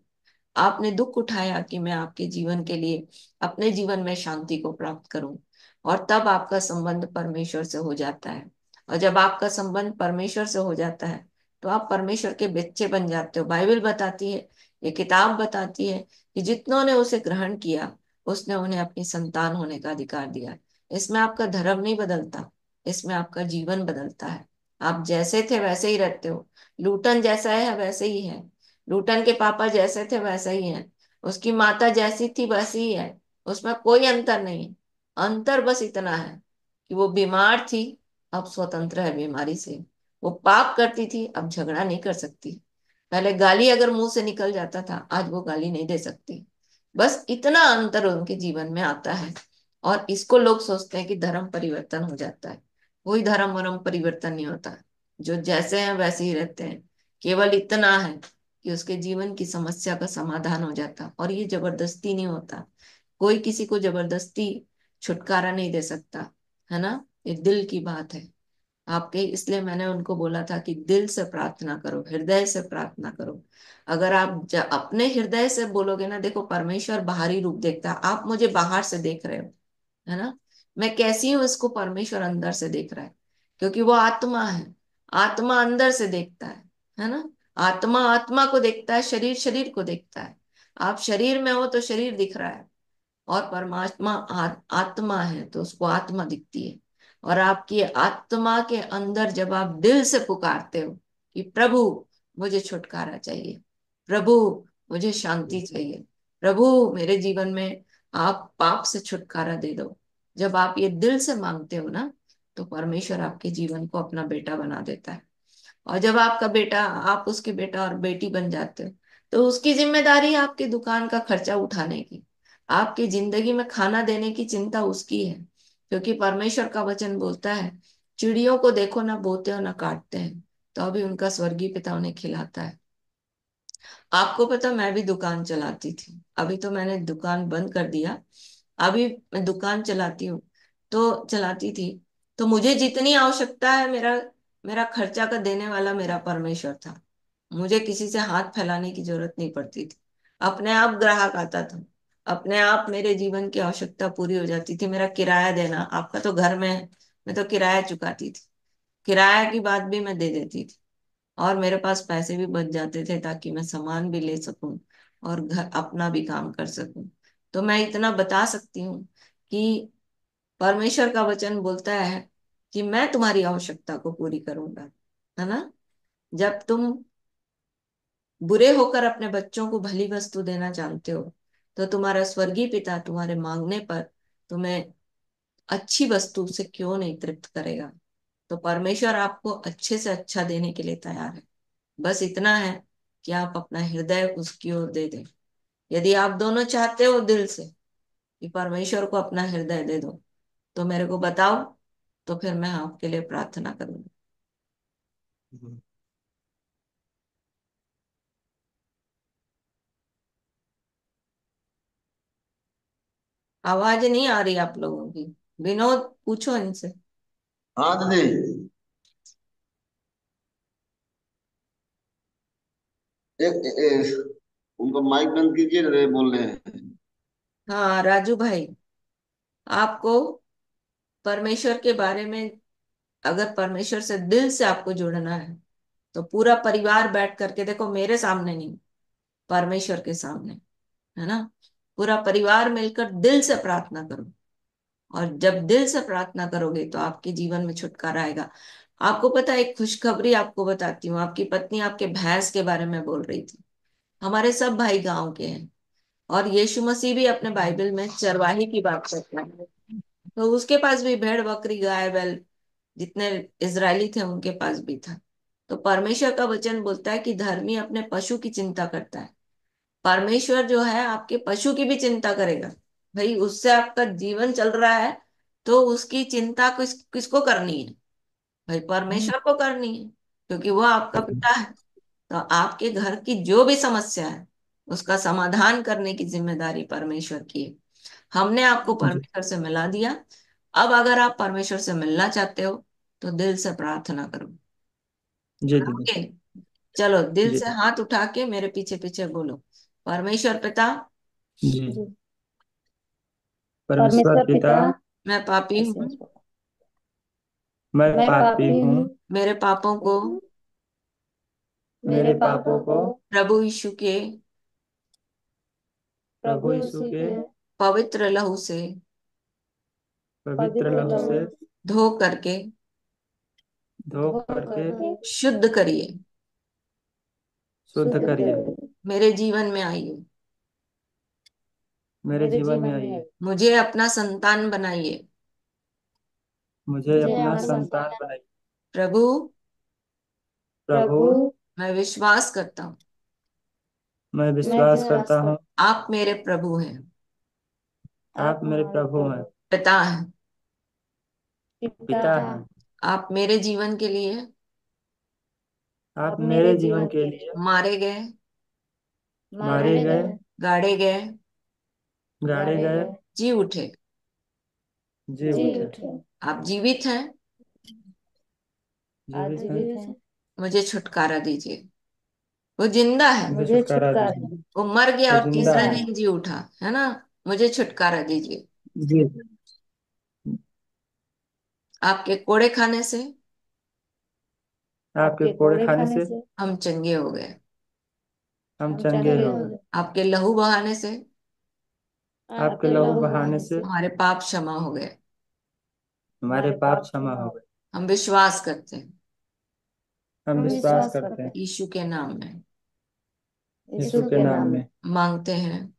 आपने दुख उठाया कि मैं आपके जीवन के लिए अपने जीवन में शांति को प्राप्त करूं। और तब आपका संबंध परमेश्वर से हो जाता है। और जब आपका संबंध परमेश्वर से हो जाता है, तो आप परमेश्वर के बच्चे बन जाते हो। बाइबल बताती है, ये किताब बताती है कि जितनों ने उसे ग्रहण किया, उसने उन्हें अपनी संतान होने का अधिकार दिया। इसमें आपका धर्म नहीं बदलता, इसमें आपका जीवन बदलता है। आप जैसे थे वैसे ही रहते हो। लूटन जैसा है वैसे ही है। लूटन के पापा जैसे थे वैसे ही है। उसकी माता जैसी थी वैसी ही है। उसमें कोई अंतर नहीं। अंतर बस इतना है कि वो बीमार थी, अब स्वतंत्र है बीमारी से। वो पाप करती थी, अब झगड़ा नहीं कर सकती। पहले गाली अगर मुंह से निकल जाता था, आज वो गाली नहीं दे सकती। बस इतना अंतर उनके जीवन में आता है। और इसको लोग सोचते हैं कि धर्म परिवर्तन हो जाता है। कोई धर्म वरम परिवर्तन नहीं होता। जो जैसे हैं वैसे ही रहते हैं। केवल इतना है कि उसके जीवन की समस्या का समाधान हो जाता। और ये जबरदस्ती नहीं होता, कोई किसी को जबरदस्ती छुटकारा नहीं दे सकता, है ना। ये दिल की बात है आपके, इसलिए मैंने उनको बोला था कि दिल से प्रार्थना करो, हृदय से प्रार्थना करो। अगर आप अपने हृदय से बोलोगे ना, देखो परमेश्वर बाहरी रूप देखता है, आप मुझे बाहर से देख रहे हो, है ना। मैं कैसी हूं इसको परमेश्वर अंदर से देख रहा है, क्योंकि वो आत्मा है। आत्मा अंदर से देखता है ना। आत्मा आत्मा को देखता है, शरीर शरीर को देखता है। आप शरीर में हो तो शरीर दिख रहा है, और परमात्मा आत्मा है तो उसको आत्मा दिखती है। और आपकी आत्मा के अंदर जब आप दिल से पुकारते हो कि प्रभु मुझे छुटकारा चाहिए, प्रभु मुझे शांति चाहिए, प्रभु मेरे जीवन में आप पाप से छुटकारा दे दो, जब आप ये दिल से मांगते हो ना, तो परमेश्वर आपके जीवन को अपना बेटा बना देता है। और जब आपका बेटा, आप उसके बेटा और बेटी बन जाते हो, तो उसकी जिम्मेदारी है आपकी दुकान का खर्चा उठाने की, आपकी जिंदगी में खाना देने की चिंता उसकी है। क्योंकि परमेश्वर का वचन बोलता है, चिड़ियों को देखो ना बोते हो ना काटते हैं, तो अभी उनका स्वर्गीय पिता उन्हें खिलाता है। आपको पता, मैं भी दुकान चलाती थी, अभी तो मैंने दुकान बंद कर दिया। अभी मैं दुकान चलाती हूँ, तो चलाती थी, तो मुझे जितनी आवश्यकता है, मेरा मेरा खर्चा का देने वाला मेरा परमेश्वर था। मुझे किसी से हाथ फैलाने की जरूरत नहीं पड़ती थी, अपने आप ग्राहक आता था, अपने आप मेरे जीवन की आवश्यकता पूरी हो जाती थी। मेरा किराया देना, आपका तो घर में है, मैं तो किराया चुकाती थी, किराया की बात भी मैं दे देती थी, और मेरे पास पैसे भी बच जाते थे ताकि मैं सामान भी ले सकूं और घर अपना भी काम कर सकूं। तो मैं इतना बता सकती हूँ कि परमेश्वर का वचन बोलता है कि मैं तुम्हारी आवश्यकता को पूरी करूंगा, है ना। जब तुम बुरे होकर अपने बच्चों को भली वस्तु देना जानते हो, तो तुम्हारा स्वर्गीय पिता तुम्हारे मांगने पर तुम्हें अच्छी वस्तु से क्यों नहीं तृप्त करेगा। तो परमेश्वर आपको अच्छे से अच्छा देने के लिए तैयार है। बस इतना है कि आप अपना हृदय उसकी ओर दे दें। यदि आप दोनों चाहते हो दिल से कि परमेश्वर को अपना हृदय दे दो, तो मेरे को बताओ, तो फिर मैं आपके लिए प्रार्थना करूंगी। आवाज नहीं आ रही आप लोगों की। विनोद, पूछो इनसे। हाँ दीदी, उनको माइक बंद कीजिए ना, ये बोल रहे हैं। हाँ राजू भाई, आपको परमेश्वर के बारे में, अगर परमेश्वर से दिल से आपको जुड़ना है, तो पूरा परिवार बैठ करके देखो, मेरे सामने नहीं, परमेश्वर के सामने, है ना। पूरा परिवार मिलकर दिल से प्रार्थना करो। और जब दिल से प्रार्थना करोगे तो आपके जीवन में छुटकारा आएगा। आपको पता है, एक खुशखबरी आपको बताती हूँ। आपकी पत्नी आपके भैंस के बारे में बोल रही थी। हमारे सब भाई गांव के हैं, और यीशु मसीह भी अपने बाइबल में चरवाही की बात करता है, तो उसके पास भी भेड़ बकरी गाय बैल, जितने इजरायली थे उनके पास भी था। तो परमेश्वर का वचन बोलता है कि धर्मी अपने पशु की चिंता करता है, परमेश्वर जो है आपके पशु की भी चिंता करेगा। भाई उससे आपका जीवन चल रहा है, तो उसकी चिंता किसको करनी है? भाई परमेश्वर को करनी है, क्योंकि वो आपका पिता है। तो आपके घर की जो भी समस्या है, उसका समाधान करने की जिम्मेदारी परमेश्वर की है। हमने आपको जी परमेश्वर से मिला दिया। अब अगर आप परमेश्वर से मिलना चाहते हो, तो दिल से प्रार्थना करो। जी दीदी। ओके, चलो दिल जी से हाथ उठा के मेरे पीछे पीछे बोलो। परमेश्वर पिता, जी। परमेश्वर पिता, मैं पापी हूँ, मैं पापी हूँ, मेरे पापों को मेरे पापों को प्रभु यीशु के प्रभु यीशु के पवित्र लहू से पवित्र लहू से धो करके धो करके शुद्ध करिए, शुद्ध करिए। मेरे जीवन में आइए, मेरे जीवन में आइए, मुझे अपना संतान बनाइए। मुझे अपना संतान बनाइए। प्रभु, प्रभु, मैं विश्वास करता हूँ, मैं विश्वास करता हूँ, आप मेरे प्रभु हैं, आप मेरे प्रभु हैं, पिता हैं। पिता हैं। आप मेरे जीवन के लिए आप मेरे जीवन के लिए मारे गए, मारे गए, गाड़े गए, गाड़े गए, जी उठे। जी उठे। आप जीवित हैं, जीवित हैं, मुझे छुटकारा दीजिए। वो जिंदा है, मुझे छुटकारा दीजिए। वो मर गया वो और जिंदा तीसरे है। दिन जी उठा, है ना। मुझे छुटकारा दीजिए। जी। आपके कोड़े खाने से आपके कोड़े खाने से हम चंगे हो गए। हम चंगे हो गए। आपके लहू बहाने से आपके लहू बहाने से हमारे पाप क्षमा हो गए। हमारे पाप क्षमा हो गए। हम विश्वास करते हैं हम विश्वास करते हैं यीशु के नाम में, यीशु के नाम में मांगते हैं,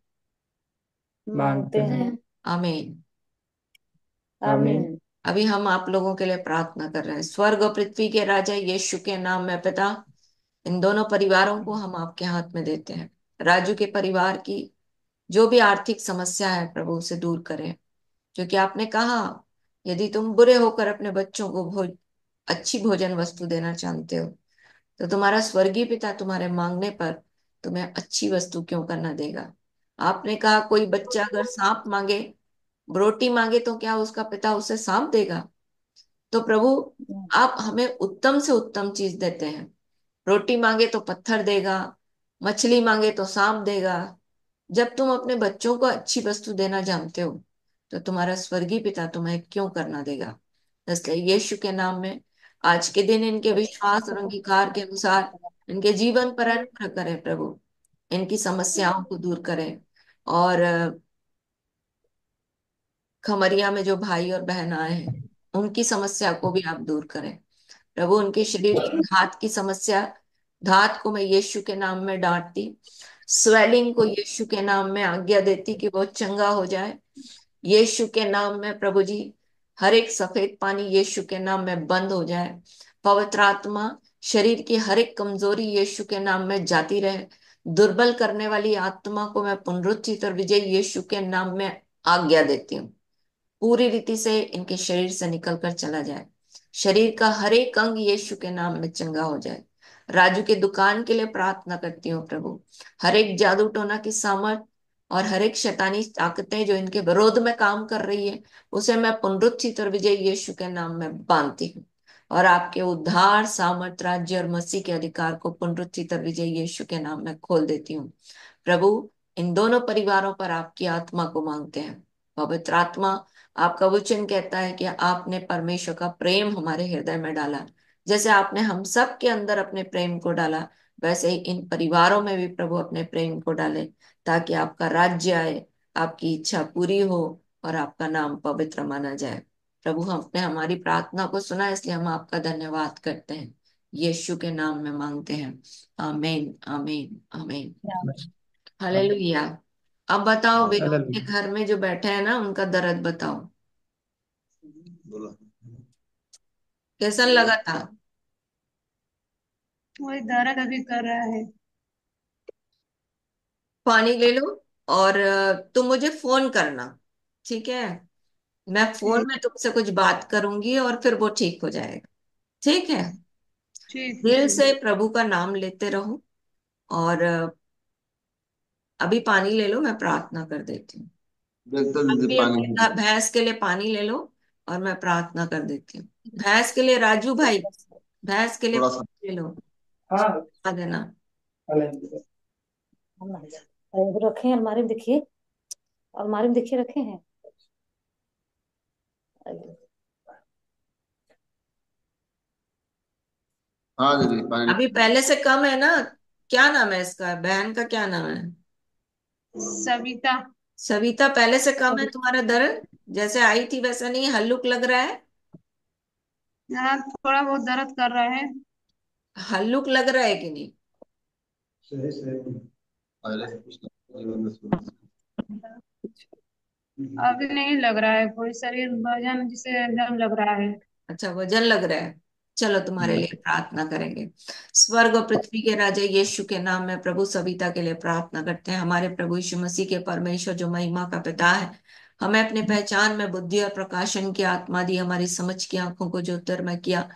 मांगते हैं। आमीन। आमीन। अभी हम आप लोगों के लिए प्रार्थना कर रहे हैं। स्वर्ग और पृथ्वी के राजा यीशु के नाम में पिता, इन दोनों परिवारों को हम आपके हाथ में देते हैं। राजू के परिवार की जो भी आर्थिक समस्या है प्रभु उसे दूर करें, क्योंकि आपने कहा यदि तुम बुरे होकर अपने बच्चों को अच्छी भोजन वस्तु देना चाहते हो तो तुम्हारा स्वर्गीय पिता तुम्हारे मांगने पर तुम्हें अच्छी वस्तु क्यों करना देगा। आपने कहा कोई बच्चा अगर सांप मांगे, रोटी मांगे तो क्या उसका पिता उसे सांप देगा। तो प्रभु आप हमें उत्तम से उत्तम चीज देते हैं। रोटी मांगे तो पत्थर देगा, मछली मांगे तो सांप देगा। जब तुम अपने बच्चों को अच्छी वस्तु देना जानते हो तो तुम्हारा स्वर्गीय पिता तुम्हें क्यों करना देगा। इसलिए यीशु के नाम में आज के दिन इनके विश्वास और अंगीकार के अनुसार इनके जीवन पर अनुग्रह करें प्रभु। इनकी समस्याओं को दूर करें और खमरिया में जो भाई और बहन आए हैं उनकी समस्या को भी आप दूर करें प्रभु। उनके शरीर की धात की समस्या, धात को मैं यीशु के नाम में डांटती, स्वेलिंग को यीशु के नाम में आज्ञा देती कि वो चंगा हो जाए। यीशु के नाम में प्रभु जी हर एक सफेद पानी यीशु के नाम में बंद हो जाए। पवित्र आत्मा शरीर की हर एक कमजोरी यीशु के नाम में जाती रहे। दुर्बल करने वाली आत्मा को मैं पुनरुत्थित और विजय यीशु के नाम में आज्ञा देती हूँ, पूरी रीति से इनके शरीर से निकल कर चला जाए। शरीर का हर एक अंग यीशु के नाम में चंगा हो जाए। राजू के दुकान के लिए प्रार्थना करती हूँ प्रभु। हर एक जादू टोना की सामर्थ और हर एक शैतानी ताकतें जो इनके विरोध में काम कर रही है उसे मैं पुनरुत्थित और विजय यीशु के नाम में बांधती हूँ और आपके उद्धार सामर्थ राज्य और मसीह के अधिकार को पुनरुत्थित और विजय यीशु के नाम में खोल देती हूँ प्रभु। इन दोनों परिवारों पर आपकी आत्मा को मांगते हैं। पवित्र आत्मा, आपका वचन कहता है कि आपने परमेश्वर का प्रेम हमारे हृदय में डाला। जैसे आपने हम सब के अंदर अपने प्रेम को डाला वैसे ही इन परिवारों में भी प्रभु अपने प्रेम को डाले, ताकि आपका राज्य आए, आपकी इच्छा पूरी हो और आपका नाम पवित्र माना जाए। प्रभु हमने हमारी प्रार्थना को सुना, इसलिए हम आपका धन्यवाद करते हैं। यीशु के नाम में मांगते हैं, आमीन आमीन आमीन। हालेलुया। अब बताओ, विनोद के हालेलुया। घर में जो बैठे हैं ना उनका दर्द बताओ, बोला। कैसा लगा था। वही दर्द अभी कर रहा है। पानी ले लो और तुम मुझे फोन करना, ठीक है। मैं फोन ठीक। में तुमसे कुछ बात करूंगी और फिर वो ठीक हो जाएगा, ठीक है। ठीक है। दिल ठीक। से प्रभु का नाम लेते रहो और अभी पानी ले लो, मैं प्रार्थना कर देती हूँ। देखते आप दीदी भी पानी अपनी भैंस के लिए पानी ले लो और मैं प्रार्थना कर देती हूँ। भैंस के लिए राजू भाई, भैंस के लिए थोड़ा सा। पानी ले लो, हाँ। आ देना। हालेलुया। अरे रखे हैं अलमारी में, देखिए अलमारी में, देखिए रखे हैं। हाँ दीदी पानी। अभी पहले से कम है ना। क्या नाम है इसका, बहन का क्या नाम है। सविता। सविता, पहले से कम है तुम्हारा दर्द, जैसे आई थी वैसा नहीं, हल्लुक लग रहा है। हाँ, थोड़ा बहुत दर्द कर रहा है। हल्लुक लग रहा है कि नहीं। सही सही। पहले से कुछ जीवन में सुना। अभी नहीं लग रहा है, कोई शरीर वजन जिसे एकदम लग रहा है। अच्छा, वजन लग रहा है। चलो तुम्हारे लिए प्रार्थना करेंगे। स्वर्ग और पृथ्वी के राजा यीशु के नाम में प्रभु सविता के लिए प्रार्थना करते हैं। हमारे प्रभु यीशु मसीह के परमेश्वर जो महिमा का पिता है, हमें अपने पहचान में बुद्धि और प्रकाशन की आत्मा दी, हमारी समझ की आंखों को जो उत्तर में किया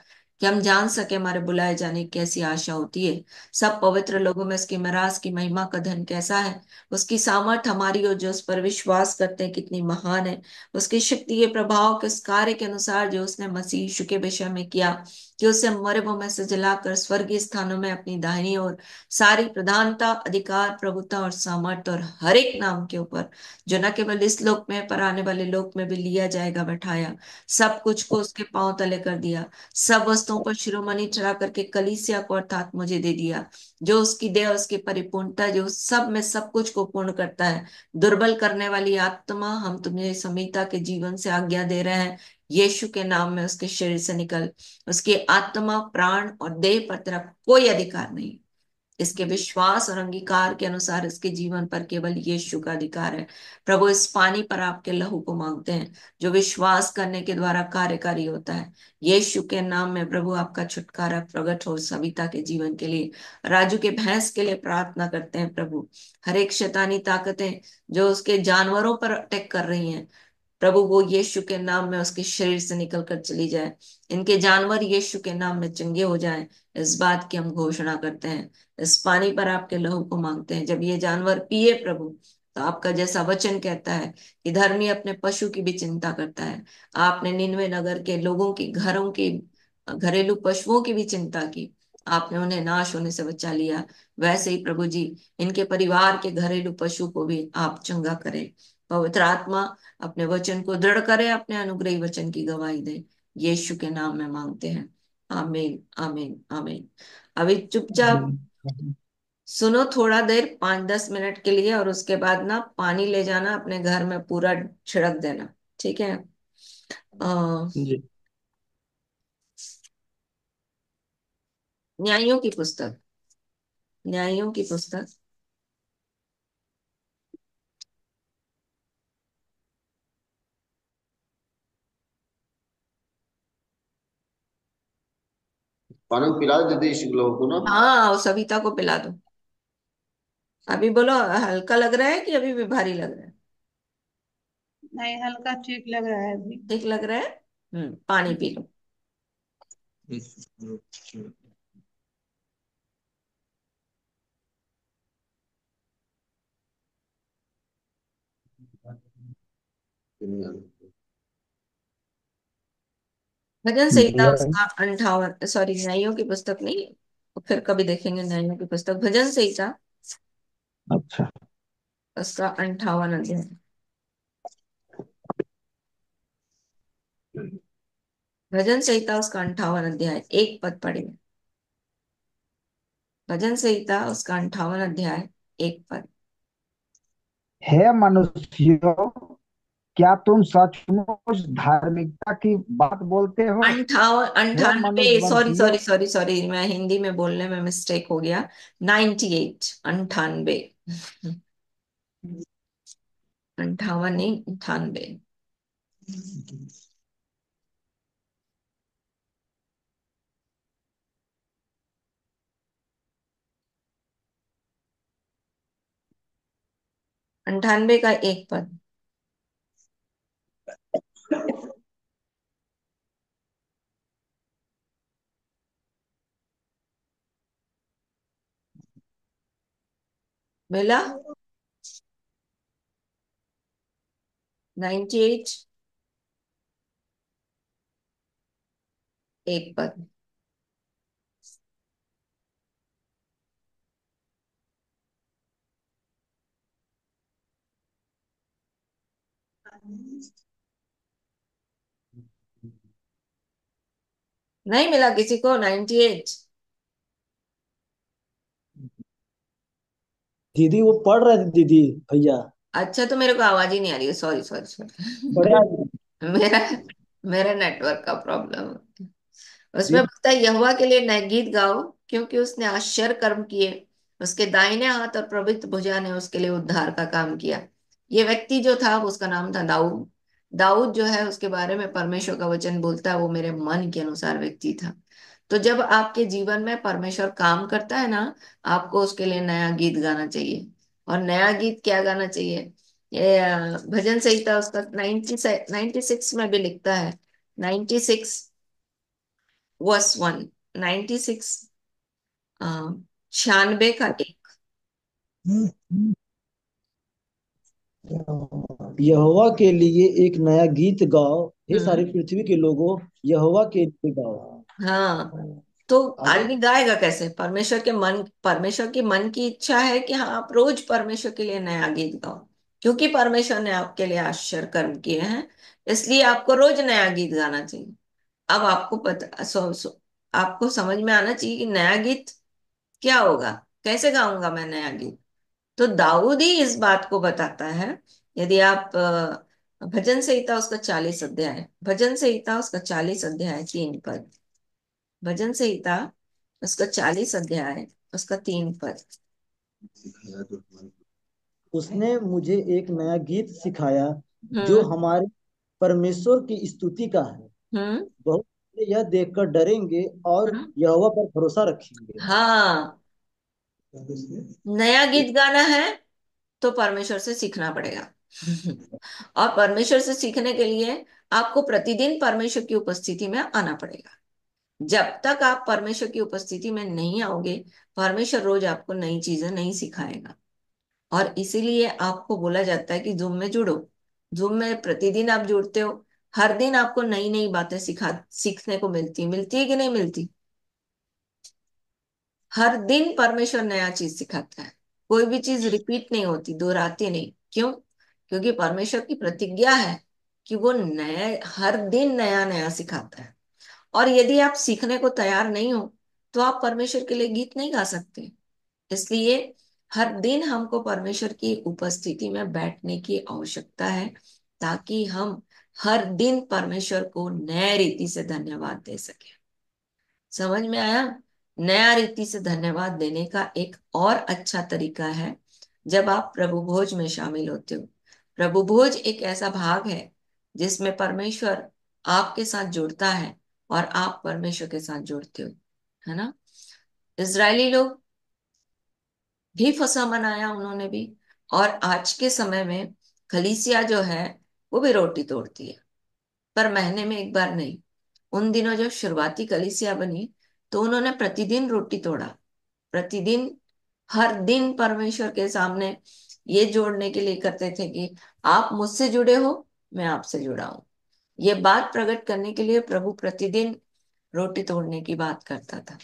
कि हम जान सके हमारे बुलाए जाने की कैसी आशा होती है। सब पवित्र लोगों में उसकी मिरास की महिमा का धन कैसा है। उसकी सामर्थ हमारी और जो उस पर विश्वास करते हैं कितनी महान है। उसकी शक्ति के प्रभाव के उस कार्य के अनुसार जो उसने मसीह यीशु के विषय में किया, कि उसे मरे में से जलाकर स्वर्गीय स्थानों में अपनी दाहिनी ओर सारी प्रधानता, अधिकार, प्रभुता और सामर्थ और हर एक नाम के ऊपर, जो न केवल इस लोक में पर आने वाले लोक में भी लिया जाएगा, बैठाया। सब कुछ को उसके पांव तले कर दिया। सब वस्तुओं पर शिरोमणि ठहरा करके कलीसिया को अर्थात मुझे दे दिया, जो उसकी देह, उसकी परिपूर्णता, जो सब में सब कुछ को पूर्ण करता है। दुर्बल करने वाली आत्मा, हम तुम्हें संहिता के जीवन से आज्ञा दे रहे हैं, यीशु के नाम में उसके शरीर से निकल। उसकी आत्मा, प्राण और देह पर तेरा कोई अधिकार नहीं। इसके विश्वास और अंगीकार के अनुसार इसके जीवन पर केवल यीशु का अधिकार है। प्रभु, इस पानी पर आपके लहू को मांगते हैं, जो विश्वास करने के द्वारा कार्यकारी होता है। यीशु के नाम में प्रभु आपका छुटकारा प्रकट हो सविता के जीवन के लिए, राजू के भैंस के लिए प्रार्थना करते हैं प्रभु। हर एक शैतानी ताकतें जो उसके जानवरों पर अटैक कर रही हैं, प्रभु वो यीशु के नाम में उसके शरीर से निकल कर चली जाए। इनके जानवर यीशु के नाम में चंगे हो जाएं, इस बात की हम घोषणा करते हैं। इस पानी पर आपके लहू को मांगते हैं। जब ये जानवर पिए प्रभु, तो आपका जैसा वचन कहता है कि धर्मी अपने पशु की भी चिंता करता है। आपने निनवे नगर के लोगों की, घरों की, घरेलू पशुओं की भी चिंता की। आपने उन्हें नाश होने से बचा लिया। वैसे ही प्रभु जी, इनके परिवार के घरेलू पशु को भी आप चंगा करें। पवित्र आत्मा अपने वचन को दृढ़ करे, अपने अनुग्रही वचन की गवाही दे। यीशु के नाम में मांगते हैं। आमीन, आमीन, आमीन। अभी चुपचाप सुनो थोड़ा देर, 5-10 मिनट के लिए, और उसके बाद ना पानी ले जाना अपने घर में, पूरा छिड़क देना। ठीक है। जी। न्यायों की पुस्तक, न्यायों की पुस्तक पानी पिला देते इस लोगों को ना। हाँ, वो सविता को पिला दो। अभी बोलो, हल्का लग रहा है कि अभी भी भारी लग रहा है? नहीं, हल्का ठीक लग रहा है अभी। ठीक लग रहा है। पानी पी लो। भजन संहिता दिया उसका 58, सॉरी न्यायों की पुस्तक नहीं, फिर कभी देखेंगे न्यायों की पुस्तक। भजन संहिता अच्छा। उसका 58 अध्याय। भजन संहिता उसका 58 अध्याय, एक पद पढ़िए। भजन संहिता उसका 58 अध्याय, एक पद। हे मनुष्यों, क्या तुम सचमुच धार्मिकता की बात बोलते हो? हे अंठानवे, मनुष्य सॉरी वंशियों, सॉरी सॉरी सॉरी, मैं हिंदी में बोलने में मिस्टेक हो गया। 98, 98, 58 नहीं, 98। 98 का एक पद। मिला? 98, एक पद। नहीं मिला किसी को 98? दीदी वो पढ़ रहे थे दीदी, भैया। अच्छा, तो मेरे को आवाज ही नहीं आ रही है, सॉरी सॉरी सॉरी। बढ़िया। मेरा मेरा नेटवर्क का प्रॉब्लम है। उसमें दीदी बोलता है, यहोवा के लिए नए गीत गाओ, क्योंकि उसने आश्चर्य कर्म किए। उसके दाहिने हाथ और पवित्र भुजा ने उसके लिए उद्धार का काम किया। ये व्यक्ति जो था, उसका नाम था दाऊद। दाऊद जो है, उसके बारे में परमेश्वर का वचन बोलता है, वो मेरे मन के अनुसार व्यक्ति था। तो जब आपके जीवन में परमेश्वर काम करता है ना, आपको उसके लिए नया गीत गाना चाहिए। और नया गीत क्या गाना चाहिए? ये भजन संहिता उसका 96 में भी लिखता है। 96 वर्स 1, 96, 96 का 1। यहोवा के लिए एक नया गीत गाओ, हे सारी हम्म। पृथ्वी के लोगों, यहोवा के लिए गाओ। हाँ, तो आगे। आदमी गाएगा कैसे? परमेश्वर की मन की इच्छा है कि हाँ, आप रोज परमेश्वर के लिए नया गीत गाओ, क्योंकि परमेश्वर ने आपके लिए आश्चर्य कर्म किए हैं, इसलिए आपको रोज नया गीत गाना चाहिए। अब आपको पता आपको समझ में आना चाहिए कि नया गीत क्या होगा, कैसे गाऊंगा मैं नया गीत। तो दाऊद ही इस बात को बताता है। यदि आप भजन संहिता उसका 40 अध्याय, भजन संहिता उसका 40 अध्याय 3 पद, भजन संहिता उसका 40 अध्याय उसका 3 पद। उसने मुझे एक नया गीत सिखाया, जो हम्म। हमारे परमेश्वर की स्तुति का है। हम्म। बहुत से यह देखकर डरेंगे और हम्म। यहोवा पर भरोसा रखेंगे। हाँ, नया गीत गाना है तो परमेश्वर से सीखना पड़ेगा। और परमेश्वर से सीखने के लिए आपको प्रतिदिन परमेश्वर की उपस्थिति में आना पड़ेगा। जब तक आप परमेश्वर की उपस्थिति में नहीं आओगे, परमेश्वर रोज आपको नई चीजें नहीं सिखाएगा। और इसीलिए आपको बोला जाता है कि जूम में जुड़ो। जूम में प्रतिदिन आप जुड़ते हो, हर दिन आपको नई नई बातें सीखने को मिलती है कि नहीं मिलती? हर दिन परमेश्वर नया चीज सिखाता है। कोई भी चीज रिपीट नहीं होती, दोहराती नहीं। क्यों? क्योंकि परमेश्वर की प्रतिज्ञा है कि वो नया, हर दिन नया नया सिखाता है। और यदि आप सीखने को तैयार नहीं हो, तो आप परमेश्वर के लिए गीत नहीं गा सकते। इसलिए हर दिन हमको परमेश्वर की उपस्थिति में बैठने की आवश्यकता है, ताकि हम हर दिन परमेश्वर को नए रीति से धन्यवाद दे सके। समझ में आया? नया रीति से धन्यवाद देने का एक और अच्छा तरीका है, जब आप प्रभु भोज में शामिल होते हो। प्रभु भोज एक ऐसा भाग है जिसमें परमेश्वर आपके साथ जुड़ता है और आप परमेश्वर के साथ जुड़ते हो, है ना? इजरायली लोग भी फसह मनाया उन्होंने भी। और आज के समय में कलीसिया जो है वो भी रोटी तोड़ती है, पर महीने में एक बार नहीं। उन दिनों जब शुरुआती कलीसिया बनी, तो उन्होंने प्रतिदिन रोटी तोड़ा। प्रतिदिन, हर दिन परमेश्वर के सामने ये जोड़ने के लिए करते थे कि आप मुझसे जुड़े हो, मैं आपसे जुड़ा हूं। ये बात प्रकट करने के लिए प्रभु प्रतिदिन रोटी तोड़ने की बात करता था।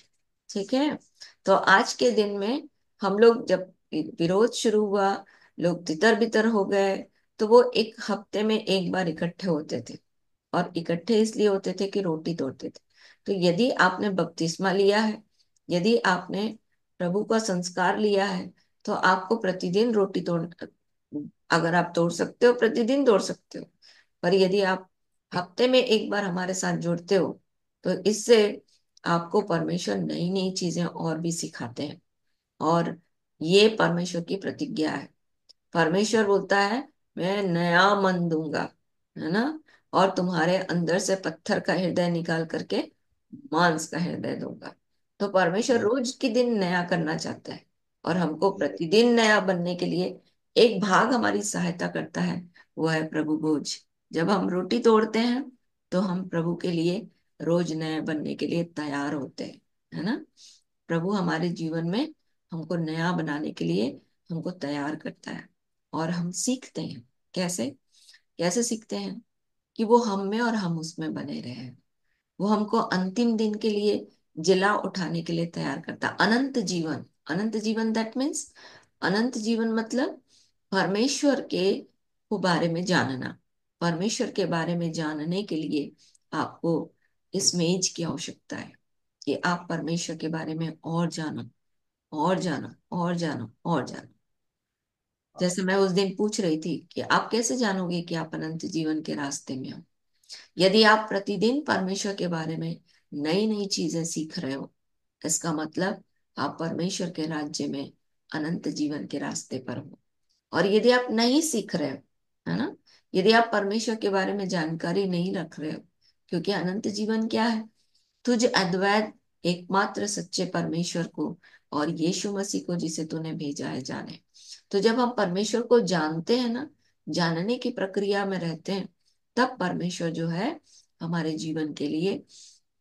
ठीक है? तो आज के दिन में हम लोग जब विरोध शुरू हुआ, लोग तितर बितर हो गए, तो वो एक हफ्ते में एक बार इकट्ठे होते थे। और इकट्ठे इसलिए होते थे कि रोटी तोड़ते थे। तो यदि आपने बपतिस्मा लिया है, यदि आपने प्रभु का संस्कार लिया है, तो आपको प्रतिदिन रोटी तोड़, अगर आप तोड़ सकते हो प्रतिदिन तोड़ सकते हो। पर यदि आप हफ्ते में एक बार हमारे साथ जुड़ते हो, तो इससे आपको परमेश्वर नई नई चीजें और भी सिखाते हैं। और ये परमेश्वर की प्रतिज्ञा है। परमेश्वर बोलता है, मैं नया मन दूंगा, है ना? और तुम्हारे अंदर से पत्थर का हृदय निकाल करके मांस का हृदय दूंगा। तो परमेश्वर रोज के दिन नया करना चाहता है, और हमको प्रतिदिन नया बनने के लिए एक भाग हमारी सहायता करता है, वो है प्रभु भोज। जब हम रोटी तोड़ते हैं, तो हम प्रभु के लिए रोज नए बनने के लिए तैयार होते हैं, है ना? प्रभु हमारे जीवन में हमको नया बनाने के लिए हमको तैयार करता है। और हम सीखते हैं। कैसे? कैसे सीखते हैं? कि वो हम में और हम उसमें बने रहे। वो हमको अंतिम दिन के लिए जिला उठाने के लिए तैयार करता। अनंत जीवन, अनंत जीवन दैट मीन्स, अनंत जीवन मतलब परमेश्वर के को बारे में जानना। परमेश्वर के बारे में जानने के लिए आपको इस मेज की आवश्यकता है, कि आप परमेश्वर के बारे में और जानो, और जानो, और जानो, और जानो। जैसे मैं उस दिन पूछ रही थी कि आप कैसे जानोगे कि आप अनंत जीवन के रास्ते में हो? यदि आप प्रतिदिन परमेश्वर के बारे में नई नई चीजें सीख रहे हो, इसका मतलब आप परमेश्वर के राज्य में अनंत जीवन के रास्ते पर हो। और यदि आप नहीं सीख रहे हो, है ना, यदि आप परमेश्वर के बारे में जानकारी नहीं रख रहे हो, क्योंकि अनंत जीवन क्या है? तुझ अद्वैत एकमात्र सच्चे परमेश्वर को और यीशु मसीह को जिसे तूने भेजा है जाने। तो जब हम परमेश्वर को जानते हैं ना, जानने की प्रक्रिया में रहते हैं, तब परमेश्वर जो है हमारे जीवन के लिए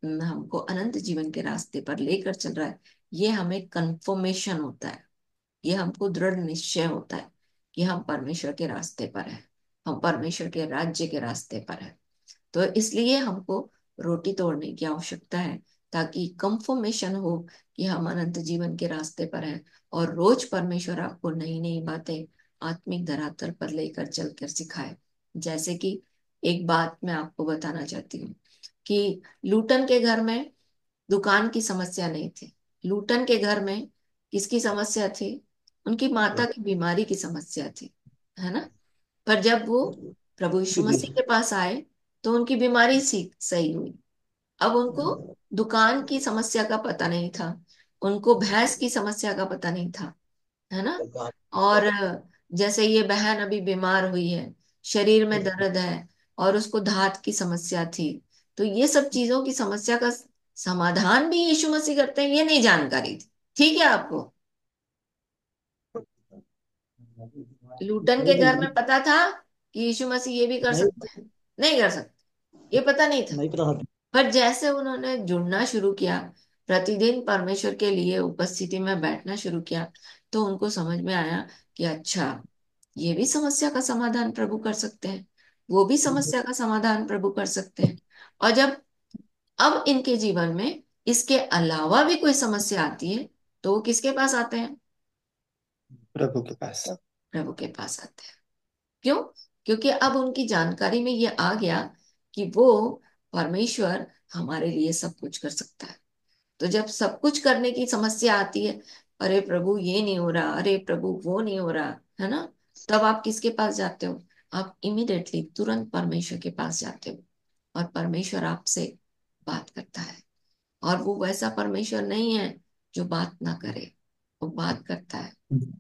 हमको अनंत जीवन के रास्ते पर लेकर चल रहा है, ये हमें कंफर्मेशन होता है, ये हमको दृढ़ निश्चय होता है कि हम परमेश्वर के रास्ते पर हैं, हम परमेश्वर के राज्य के रास्ते पर हैं। तो इसलिए हमको रोटी तोड़ने की आवश्यकता है, ताकि कंफर्मेशन हो कि हम अनंत जीवन के रास्ते पर हैं। और रोज परमेश्वर आपको नई नई बातें आत्मिक धरातल पर लेकर चलकर सिखाए। जैसे कि एक बात मैं आपको बताना चाहती हूँ कि लूटन के घर में दुकान की समस्या नहीं थी। लूटन के घर में किसकी समस्या थी? उनकी माता की बीमारी की समस्या थी, है ना। पर जब वो प्रभु यीशु मसीह के पास आए तो उनकी बीमारी सी सही हुई। अब उनको दुकान की समस्या का पता नहीं था, उनको भैंस की समस्या का पता नहीं था, है ना। और जैसे ये बहन अभी बीमार हुई है, शरीर में दर्द है, और उसको धात की समस्या थी। तो ये सब चीजों की समस्या का समाधान भी यीशु मसीह करते हैं, ये नहीं जानकारी थी। ठीक है आपको? लूटन के नहीं घर नहीं में पता था कि यीशु मसीह ये भी कर नहीं सकते हैं? नहीं कर सकते, ये पता नहीं था। नहीं पता था। पर जैसे उन्होंने जुड़ना शुरू किया, प्रतिदिन परमेश्वर के लिए उपस्थिति में बैठना शुरू किया, तो उनको समझ में आया कि अच्छा, ये भी समस्या का समाधान प्रभु कर सकते हैं, वो भी समस्या का समाधान प्रभु कर सकते हैं। और जब अब इनके जीवन में इसके अलावा भी कोई समस्या आती है, तो वो किसके पास आते हैं? प्रभु के पास। प्रभु के पास आते हैं। क्यों? क्योंकि अब उनकी जानकारी में ये आ गया कि वो परमेश्वर हमारे लिए सब कुछ कर सकता है। तो जब सब कुछ करने की समस्या आती है, अरे प्रभु ये नहीं हो रहा, अरे प्रभु वो नहीं हो रहा, है ना, तब आप किसके पास जाते हो? आप इमीडिएटली तुरंत परमेश्वर के पास जाते हो, और परमेश्वर आपसे बात करता है। और वो वैसा परमेश्वर नहीं है जो बात ना करे, वो बात करता है,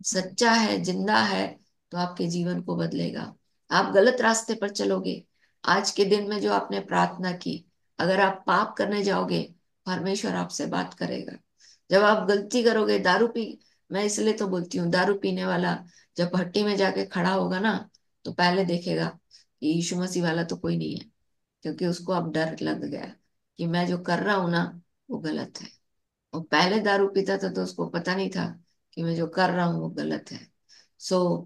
सच्चा है, जिंदा है। तो आपके जीवन को बदलेगा। आप गलत रास्ते पर चलोगे, आज के दिन में जो आपने प्रार्थना की, अगर आप पाप करने जाओगे, परमेश्वर आपसे बात करेगा। जब आप गलती करोगे, दारू पी, मैं इसलिए तो बोलती हूँ, दारू पीने वाला जब भट्टी में जाके खड़ा होगा ना, तो पहले देखेगा कि यीशु मसीह वाला तो कोई नहीं है, क्योंकि उसको अब डर लग गया कि मैं जो कर रहा हूं ना, वो गलत है। और पहले दारू पीता था तो उसको पता नहीं था कि मैं जो कर रहा हूँ वो गलत है। सो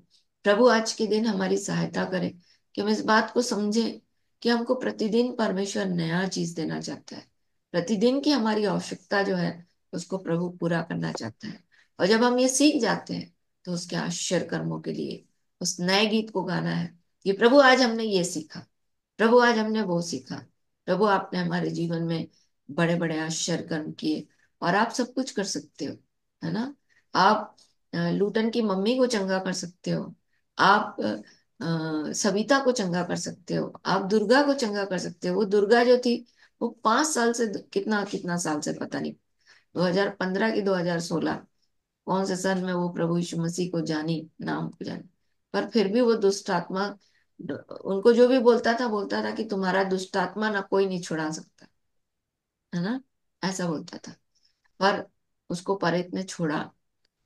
प्रभु आज के दिन हमारी सहायता करे कि हम इस बात को समझे कि हमको प्रतिदिन परमेश्वर नया चीज देना चाहता है। प्रतिदिन की हमारी आवश्यकता जो है, उसको प्रभु पूरा करना चाहता है। और जब हम ये सीख जाते हैं, तो उसके आश्चर्य कर्मों के लिए उस नए गीत को गाना है कि प्रभु आज हमने ये सीखा, प्रभु आज हमने वो सीखा, प्रभु आपने हमारे जीवन में बड़े बड़े आश्चर्य कर्म किए, और आप सब कुछ कर सकते हो, है ना। आप लूटन की मम्मी को चंगा कर सकते हो, आप सविता को चंगा कर सकते हो, आप दुर्गा को चंगा कर सकते हो। वो दुर्गा जो थी, वो 5 साल से, कितना कितना साल से पता नहीं, 2015 की 2016, कौन से सन में वो प्रभु यीशु मसीह को जानी, नाम को जानी, पर फिर भी वो दुष्ट आत्मा उनको जो भी बोलता था कि तुम्हारा दुष्ट आत्मा ना कोई नहीं छुड़ा सकता, है ना, ऐसा बोलता था। पर उसको परेत ने छोड़ा।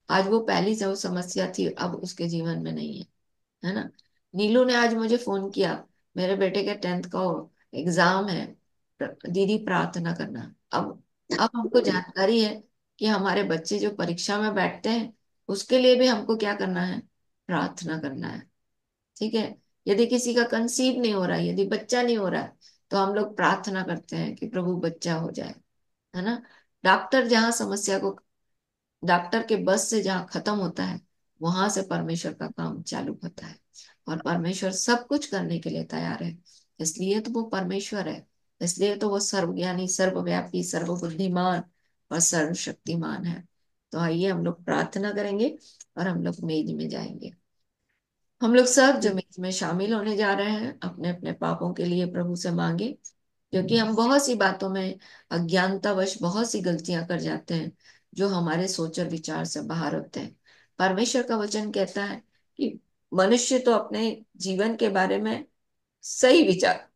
आज वो पहली जो समस्या थी, अब उसके जीवन में नहीं है, है ना। नीलू ने आज मुझे फोन किया, मेरे बेटे के 10th का एग्जाम है, दीदी प्रार्थना करना। अब हमको जानकारी है कि हमारे बच्चे जो परीक्षा में बैठते हैं, उसके लिए भी हमको क्या करना है? प्रार्थना करना है। ठीक है। यदि किसी का कंसीव नहीं हो रहा है, यदि बच्चा नहीं हो रहा है, तो हम लोग प्रार्थना करते हैं कि प्रभु बच्चा हो जाए, है ना। डॉक्टर जहाँ समस्या को, डॉक्टर के बस से जहाँ खत्म होता है, वहां से परमेश्वर का काम चालू होता है। और परमेश्वर सब कुछ करने के लिए तैयार है, इसलिए तो वो परमेश्वर है, इसलिए तो वो सर्वज्ञानी, सर्वव्यापी, सर्वबुद्धिमान और सर्वशक्तिमान है। तो आइए हम लोग प्रार्थना करेंगे, और हम लोग मेज में जाएंगे। हम लोग सब जो मेज में शामिल होने जा रहे हैं, अपने अपने पापों के लिए प्रभु से मांगे, क्योंकि हम बहुत सी बातों में अज्ञानतावश बहुत सी गलतियां कर जाते हैं, जो हमारे सोच और विचार से बाहर होते हैं। परमेश्वर का वचन कहता है कि मनुष्य तो अपने जीवन के बारे में सही विचार,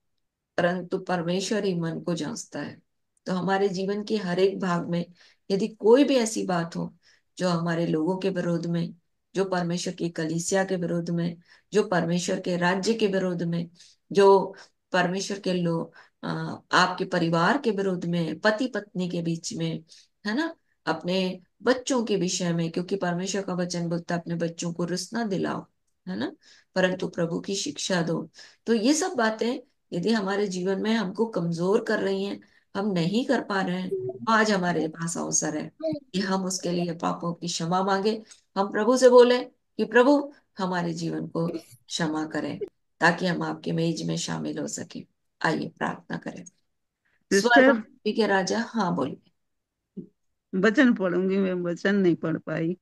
परंतु परमेश्वर ही मन को जांचता है। तो हमारे जीवन के हर एक भाग में यदि कोई भी ऐसी बात हो जो हमारे लोगों के विरोध में, जो परमेश्वर की कलीसिया के विरोध में, जो परमेश्वर के राज्य के विरोध में, जो परमेश्वर के लोग आपके परिवार के विरुद्ध में, पति पत्नी के बीच में, है ना, अपने बच्चों के विषय में, क्योंकि परमेश्वर का वचन बोलता है अपने बच्चों को रुष्ट ना दिलाओ, है ना, परंतु प्रभु की शिक्षा दो। तो ये सब बातें यदि हमारे जीवन में हमको कमजोर कर रही हैं, हम नहीं कर पा रहे हैं, तो आज हमारे पास अवसर है कि हम उसके लिए पापों की क्षमा मांगे। हम प्रभु से बोले कि प्रभु हमारे जीवन को क्षमा करें, ताकि हम आपके मेज में शामिल हो सके। आइए प्रार्थना करें। स्वर्ग और सिस्टर, पृथ्वी के राजा, हाँ बोलिए। वचन पढ़ूंगी, मैं वचन नहीं पढ़ पाई।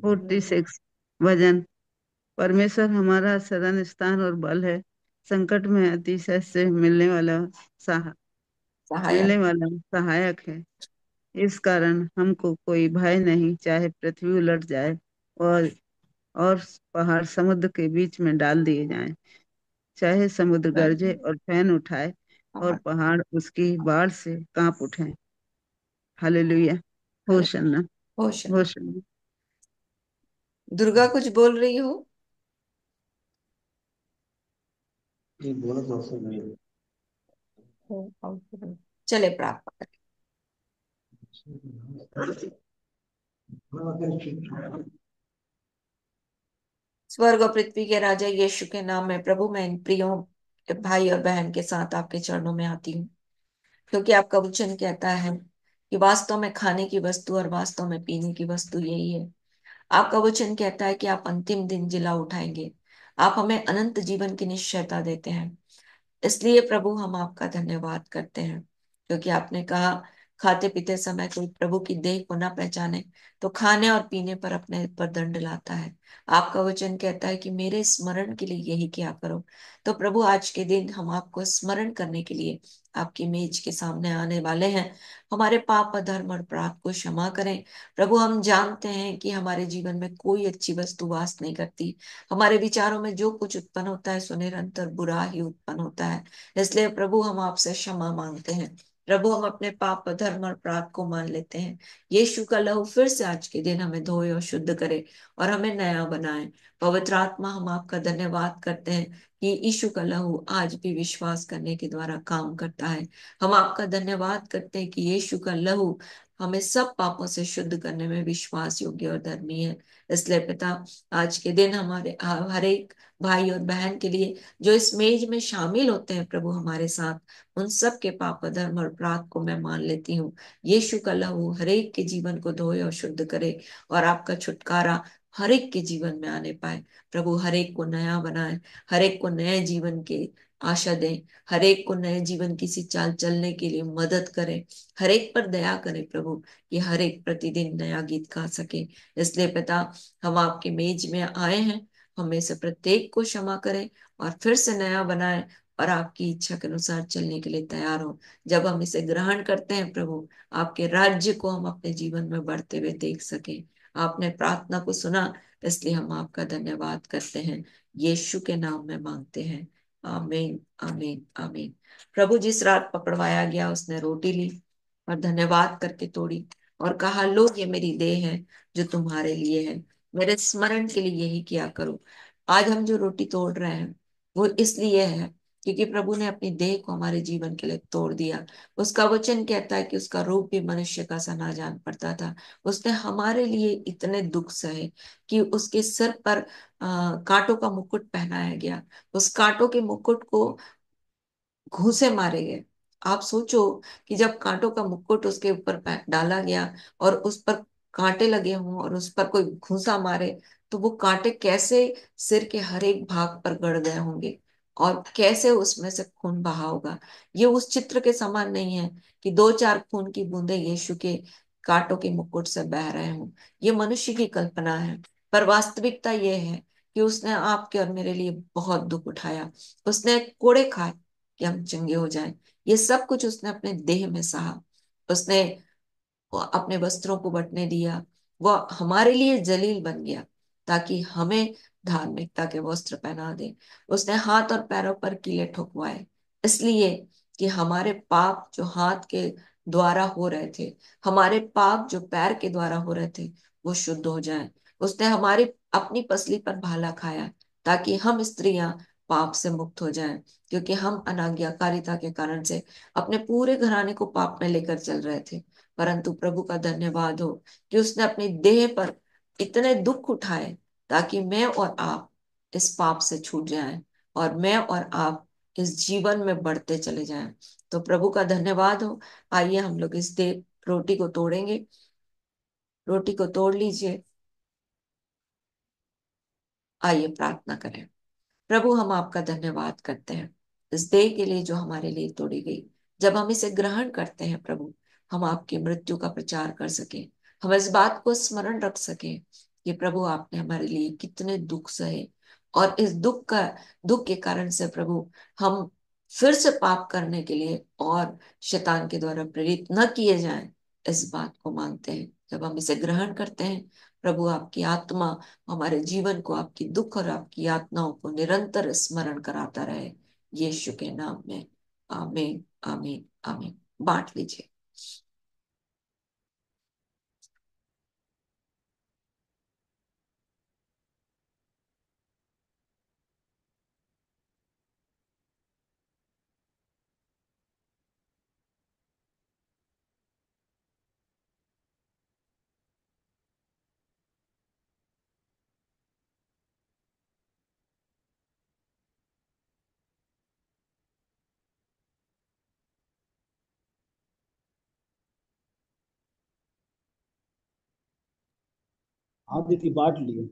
46 भजन। परमेश्वर हमारा शरण स्थान और बल है, संकट में अतिशय से सहा, सहायक। मिलने वाला सहायक है। इस कारण हमको कोई भय नहीं, चाहे पृथ्वी उलट जाए और और पहाड़ समुद्र के बीच में डाल दिए जाएं, चाहे समुद्र गरजे और फैन उठाए और पहाड़ उसकी बाढ़ से कांप उठें। हालेलुया। होशन्ना। होशन्ना। होशन्ना। दुर्गा कुछ बोल रही हो? जी बोलो तो सुनिए। चले प्रार्थना करें। स्वर्ग और पृथ्वी के राजा यीशु के नाम में प्रभु, मैं इन प्रियों भाई और बहन के साथ आपके चरणों में आती हूँ, क्योंकि आपका वचन कहता है कि वास्तव में खाने की वस्तु और वास्तव में पीने की वस्तु यही है। आपका वचन कहता है कि आप अंतिम दिन जिला उठाएंगे, आप हमें अनंत जीवन की निश्चयता देते हैं। इसलिए प्रभु हम आपका धन्यवाद करते हैं, क्योंकि आपने कहा खाते पीते समय कोई प्रभु की देह को ना पहचाने तो खाने और पीने पर अपने पर दंड लाता है। आपका वचन कहता है कि मेरे स्मरण के लिए यही किया करो। तो प्रभु आज के दिन हम आपको स्मरण करने के लिए आपकी मेज के सामने आने वाले हैं। हमारे पाप अधर्म और अपराध को क्षमा करें प्रभु। हम जानते हैं कि हमारे जीवन में कोई अच्छी वस्तु वास नहीं करती, हमारे विचारों में जो कुछ उत्पन्न होता है सो निरंतर बुरा ही उत्पन्न होता है। इसलिए प्रभु हम आपसे क्षमा मांगते हैं। प्रभु हम अपने पाप धर्म और अपराध को मान लेते हैं। यीशु का लहू फिर से आज के दिन हमें धोए और शुद्ध करे और हमें नया बनाए। पवित्र आत्मा हम आपका धन्यवाद करते हैं कि यीशु का लहू आज भी विश्वास करने के द्वारा काम करता है। हम आपका धन्यवाद करते हैं कि यीशु का लहू हमें सब पापों से शुद्ध करने में विश्वास योग्य और धर्मी है। इसलिए पिता आज के दिन हमारे हर एक भाई और बहन के लिए जो इस मेज में शामिल होते हैं प्रभु हमारे साथ, उन सब के पाप धर्म और अपराध को मैं मान लेती हूँ। यीशु का लहू हर एक के जीवन को धोए और शुद्ध करे और आपका छुटकारा हर एक के जीवन में आने पाए। प्रभु हर एक को नया बनाए, हर एक को नए जीवन की आशा दें, हर एक को नए जीवन की सी चाल चलने के लिए मदद करें, हर एक पर दया करें प्रभु, कि हर एक प्रतिदिन नया गीत गा सके। इसलिए पिता हम आपके मेज में आए हैं, हमें से प्रत्येक को क्षमा करें और फिर से नया बनाएं और आपकी इच्छा के अनुसार चलने के लिए तैयार हो। जब हम इसे ग्रहण करते हैं प्रभु, आपके राज्य को हम अपने जीवन में बढ़ते हुए देख सके। आपने प्रार्थना को सुना, इसलिए हम आपका धन्यवाद करते हैं। यीशु के नाम में मांगते हैं, आमीन आमीन आमीन। प्रभु जिस रात पकड़वाया गया उसने रोटी ली और धन्यवाद करके तोड़ी और कहा, लो ये मेरी देह है जो तुम्हारे लिए है, मेरे स्मरण के लिए यही किया करो। आज हम जो रोटी तोड़ रहे हैं वो इसलिए है क्योंकि प्रभु ने अपनी देह को हमारे जीवन के लिए तोड़ दिया। उसका वचन कहता है कि उसका रूप भी मनुष्य का सा ना जान पड़ता था। उसने हमारे लिए इतने दुख सहे कि उसके सिर पर कांटों का मुकुट पहनाया गया। उस कांटों के मुकुट को घूंसे मारे गए। आप सोचो कि जब कांटों का मुकुट उसके ऊपर डाला गया और उस पर कांटे लगे हों और उस पर कोई घूंसा मारे, तो वो कांटे कैसे सिर के हर एक भाग पर गड़ गए होंगे और कैसे उसमें से खून बहा होगा। ये उस चित्र के समान नहीं है कि दो चार खून की बूंदें यीशु के कांटों के मुकुट से बह रहे हों। ये मनुष्य की कल्पना है, पर वास्तविकता ये है कि उसने आपके और मेरे लिए बहुत दुख उठाया। उसने कोड़े खाए कि हम चंगे हो जाएं। ये सब कुछ उसने अपने देह में सहा। उसने वो अपने वस्त्रों को बंटने दिया, वो हमारे लिए जलील बन गया ताकि हमें धार्मिकता के वस्त्र पहना दे। उसने हाथ और पैरों पर कीले ठुकवाए, इसलिए कि हमारे पाप जो हाथ के द्वारा हो रहे थे, हमारे पाप जो पैर के द्वारा हो रहे थे, वो शुद्ध हो जाएं। उसने हमारी अपनी पसली पर भाला खाया ताकि हम स्त्रियां पाप से मुक्त हो जाएं, क्योंकि हम अनाज्ञाकारिता के कारण से अपने पूरे घराने को पाप में लेकर चल रहे थे। परंतु प्रभु का धन्यवाद हो कि उसने अपनी देह पर इतने दुख उठाए ताकि मैं और आप इस पाप से छूट जाएं और मैं और आप इस जीवन में बढ़ते चले जाएं। तो प्रभु का धन्यवाद हो। आइए हम लोग इस देह रोटी को तोड़ेंगे। रोटी को तोड़ लीजिए। आइए प्रार्थना करें। प्रभु, हम आपका धन्यवाद करते हैं इस देह के लिए जो हमारे लिए तोड़ी गई। जब हम इसे ग्रहण करते हैं प्रभु, हम आपकी मृत्यु का प्रचार कर सके, हम इस बात को स्मरण रख सके कि प्रभु आपने हमारे लिए कितने दुख सहे, और इस दुख के कारण से प्रभु हम फिर से पाप करने के लिए और शैतान के द्वारा प्रेरित न किए जाएं, इस बात को मांगते हैं। जब हम इसे ग्रहण करते हैं प्रभु, आपकी आत्मा हमारे जीवन को, आपकी दुख और आपकी यातनाओं को निरंतर स्मरण कराता रहे, यीशु के नाम में। आमीन, आमीन, आमीन। बांट लीजिए। हाँ दीदी, बांट लिए।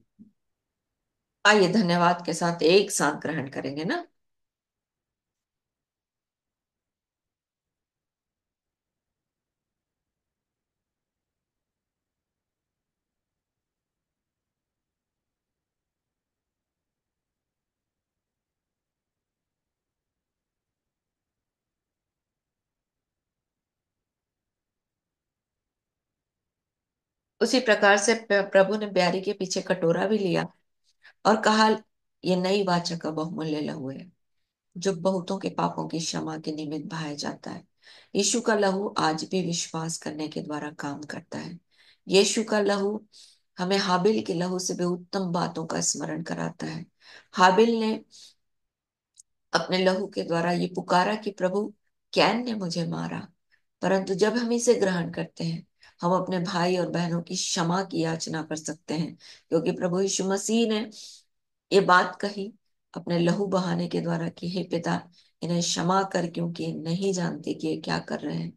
आइए धन्यवाद के साथ एक साथ ग्रहण करेंगे ना। उसी प्रकार से प्रभु ने ब्यारी के पीछे कटोरा भी लिया और कहा, ये नई वाचा का बहुमूल्य लहू है, जो बहुतों के पापों की क्षमा के निमित्त बहाया जाता है। यीशु का लहू आज भी विश्वास करने के द्वारा काम करता है। यीशु का लहू हमें हाबिल के लहू से भी उत्तम बातों का स्मरण कराता है। हाबिल ने अपने लहू के द्वारा ये पुकारा कि प्रभु, कैन ने मुझे मारा, परंतु जब हम इसे ग्रहण करते हैं, हम अपने भाई और बहनों की क्षमा की याचना कर सकते हैं, क्योंकि प्रभु यीशु मसीह ने ये बात कही अपने लहू बहाने के द्वारा कि हे पिता, इन्हें क्षमा कर, क्योंकि ये नहीं जानते कि ये क्या कर रहे हैं।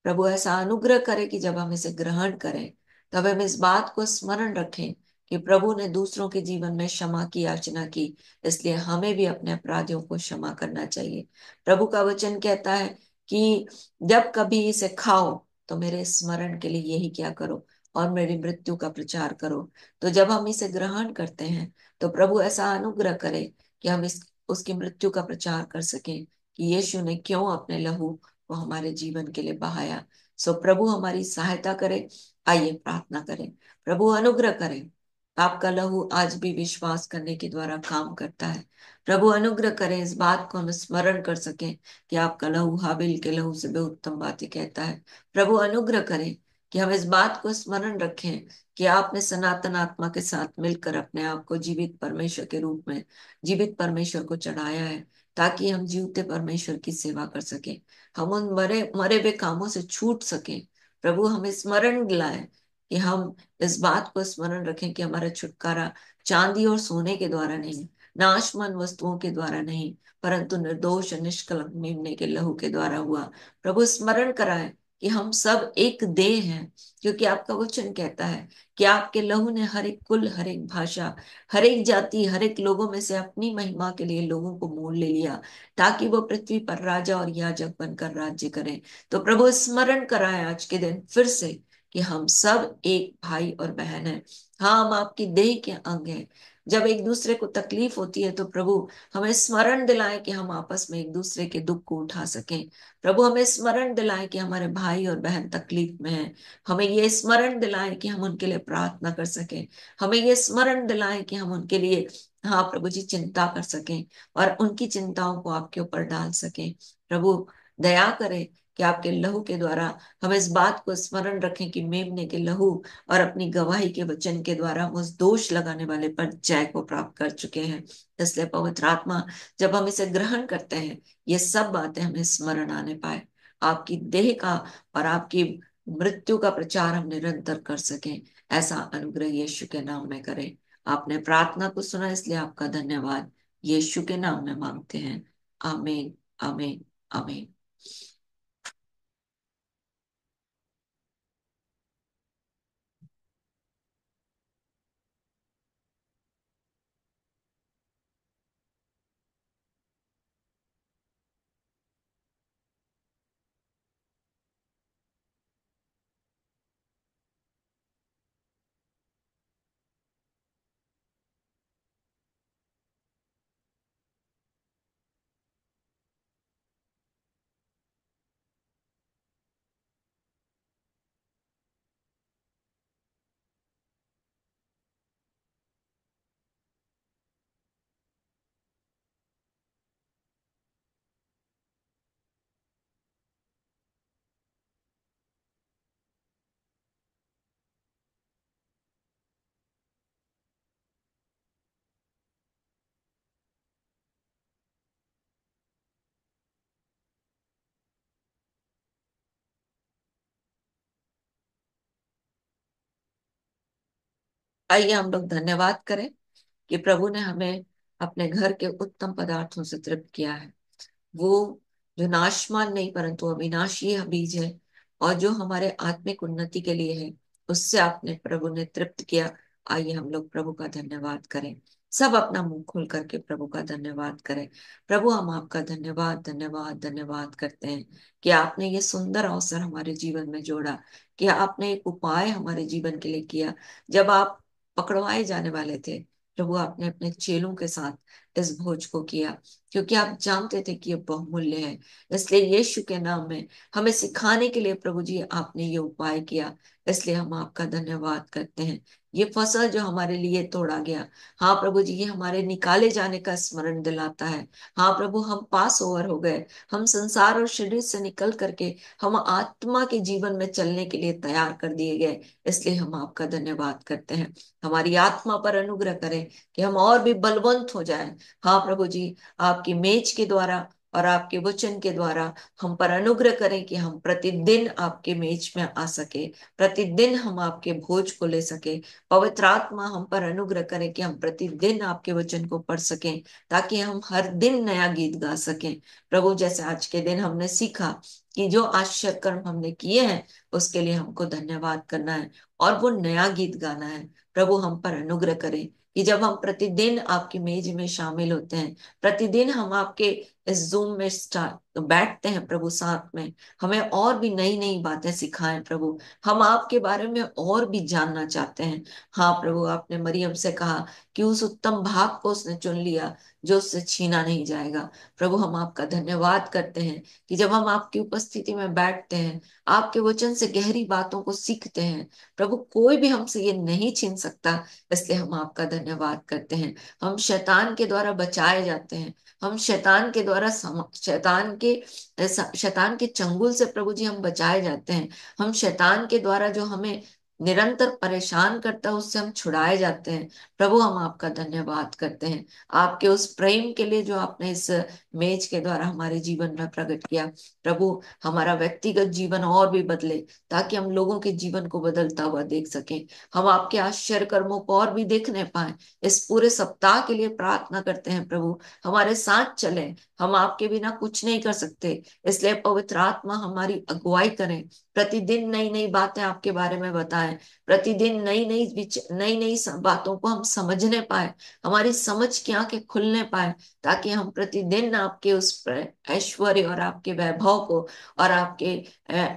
प्रभु ऐसा अनुग्रह करे कि जब हम इसे ग्रहण करें, तब हम इस बात को स्मरण रखें कि प्रभु ने दूसरों के जीवन में क्षमा की याचना की, इसलिए हमें भी अपने अपराधियों को क्षमा करना चाहिए। प्रभु का वचन कहता है कि जब कभी इसे खाओ तो मेरे स्मरण के लिए यही क्या करो, और मेरी मृत्यु का प्रचार करो। तो जब हम इसे ग्रहण करते हैं तो प्रभु ऐसा अनुग्रह करे कि हम इस उसकी मृत्यु का प्रचार कर सकें कि यीशु ने क्यों अपने लहू को हमारे जीवन के लिए बहाया। सो प्रभु हमारी सहायता करे। आइए प्रार्थना करें। प्रभु अनुग्रह करें। आपका लहू आज भी विश्वास करने के द्वारा काम करता है। प्रभु अनुग्रह करें, इस बात को हम स्मरण कर सकें कि आपका लहू हाबिल के लहू से भी उत्तम बातें कहता है। प्रभु अनुग्रह करें कि हम इस बात को स्मरण रखें कि आपने सनातन आत्मा के साथ मिलकर अपने आप को जीवित परमेश्वर के रूप में जीवित परमेश्वर को चढ़ाया है, ताकि हम जीवते परमेश्वर की सेवा कर सके, हम उन मरे मरे हुए कामों से छूट सके। प्रभु हमें स्मरण दिलाए कि हम इस बात को स्मरण रखें कि हमारा छुटकारा चांदी और सोने के द्वारा नहीं, नाशवान वस्तुओं के द्वारा नहीं, परंतु निर्दोष और निष्कलंक मेमने के लहू के द्वारा हुआ। प्रभु स्मरण कराए कि हम सब एक देह हैं, क्योंकि आपका वचन कहता है कि आपके लहू ने हर एक कुल, हर एक भाषा, हर एक जाति, हर एक लोगों में से अपनी महिमा के लिए लोगों को मोल ले लिया, ताकि वो पृथ्वी पर राजा और याजक बनकर राज्य करें। तो प्रभु स्मरण कराए आज के दिन फिर से कि हम सब एक भाई और बहन हैं। हाँ, हम आपकी देह के अंग हैं। जब एक दूसरे को तकलीफ होती है तो प्रभु हमें स्मरण दिलाएं कि हम आपस में एक दूसरे के दुख को उठा सकें। प्रभु हमें स्मरण दिलाएं कि हमारे भाई और बहन तकलीफ में हैं। हमें ये स्मरण दिलाएं कि हम उनके लिए प्रार्थना कर सकें। हमें ये स्मरण दिलाएं कि हम उनके लिए, हाँ प्रभु जी, चिंता कर सकें और उनकी चिंताओं को आपके ऊपर डाल सकें। प्रभु दया करें कि आपके लहू के द्वारा हम इस बात को स्मरण रखें कि मेमने के लहू और अपनी गवाही के वचन के द्वारा हम उस दोष लगाने वाले पर जय को प्राप्त कर चुके हैं। इसलिए पवित्र आत्मा, जब हम इसे ग्रहण करते हैं, ये सब बातें हमें स्मरण आने पाए, आपकी देह का और आपकी मृत्यु का प्रचार हम निरंतर कर सकें, ऐसा अनुग्रह यीशु के नाम में करें। आपने प्रार्थना को सुना, इसलिए आपका धन्यवाद। यीशु के नाम में मांगते हैं, आमीन, आमीन, आमीन। आइए हम लोग धन्यवाद करें कि प्रभु ने हमें अपने घर के उत्तम पदार्थों से तृप्त किया है। वो जो नाशवान नहीं परंतु अविनाशी बीज है, और जो हमारे आत्मिक उन्नति के लिए है, उससे आपने प्रभु ने तृप्त किया। आइए हम लोग प्रभु का धन्यवाद करें। सब अपना मुंह खोल करके प्रभु का धन्यवाद करें। प्रभु, हम आपका धन्यवाद धन्यवाद धन्यवाद करते हैं कि आपने ये सुंदर अवसर हमारे जीवन में जोड़ा, कि आपने एक उपाय हमारे जीवन के लिए किया। जब आप पकड़वाए जाने वाले थे, प्रभु, आपने अपने चेलों के साथ इस भोज को किया, क्योंकि आप जानते थे कि ये बहुमूल्य है। इसलिए यीशु के नाम में हमें सिखाने के लिए प्रभु जी आपने ये उपाय किया, इसलिए हम आपका धन्यवाद करते हैं। ये फसल जो हमारे लिए तोड़ा गया, हाँ प्रभु जी, ये हमारे निकाले जाने का स्मरण दिलाता है। हाँ प्रभु, हम पास ओवर हो गए, हम संसार और शरीर से निकल करके हम आत्मा के जीवन में चलने के लिए तैयार कर दिए गए, इसलिए हम आपका धन्यवाद करते हैं। हमारी आत्मा पर अनुग्रह करें कि हम और भी बलवंत हो जाएं। हाँ प्रभु जी, आपकी मेज के द्वारा और आपके वचन के द्वारा हम पर अनुग्रह करें कि हम प्रतिदिन आपके मेज में आ सके, प्रतिदिन हम आपके भोज को ले सके। पवित्र आत्मा, हम पर अनुग्रह करें कि हम प्रतिदिन आपके वचन को पढ़ सकें, ताकि हम हर दिन नया गीत गा सकें। प्रभु, जैसे आज के दिन हमने सीखा कि जो आश्चर्य कर्म हमने किए हैं, उसके लिए हमको धन्यवाद करना है और वो नया गीत गाना है। प्रभु, हम पर अनुग्रह करें कि जब हम प्रतिदिन आपकी मेज में शामिल होते हैं, प्रतिदिन हम आपके इस जूम में बैठते हैं प्रभु साथ में, हमें और भी नई नई बातें सिखाएं प्रभु। हम आपके बारे में और भी जानना चाहते हैं। हाँ प्रभु, आपने मरियम से कहा कि उस उत्तम भाग को उसने चुन लिया जो उससे छीना नहीं जाएगा। प्रभु, हम आपका धन्यवाद करते हैं कि जब हम आपकी उपस्थिति में बैठते हैं, आपके वचन से गहरी बातों को सीखते हैं, प्रभु कोई भी हमसे ये नहीं छीन सकता, इसलिए हम आपका धन्यवाद करते हैं। हम शैतान के द्वारा बचाए जाते हैं, हम शैतान के द्वारा शैतान के चंगुल से प्रभु जी हम बचाए जाते हैं। हम शैतान के द्वारा जो हमें निरंतर परेशान करता है, उससे हम छुड़ाए जाते हैं। प्रभु, हम आपका धन्यवाद करते हैं आपके उस प्रेम के लिए जो आपने इस मेज के द्वारा हमारे जीवन में प्रकट किया। प्रभु, हमारा व्यक्तिगत जीवन और भी बदले, ताकि हम लोगों के जीवन को बदलता हुआ देख सकें, हम आपके आश्चर्य कर्मों को और भी देखने पाए। इस पूरे सप्ताह के लिए प्रार्थना करते हैं प्रभु, हमारे साथ चले, हम आपके बिना कुछ नहीं कर सकते। इसलिए पवित्र आत्मा हमारी अगुवाई करें, प्रतिदिन नई नई बातें आपके बारे में बताएं, प्रतिदिन नई नई नई नई बातों को हम समझने पाए, हमारी समझ की आंखें खुलने पाए, ताकि हम प्रतिदिन आपके उस ऐश्वर्य और आपके वैभव को और आपके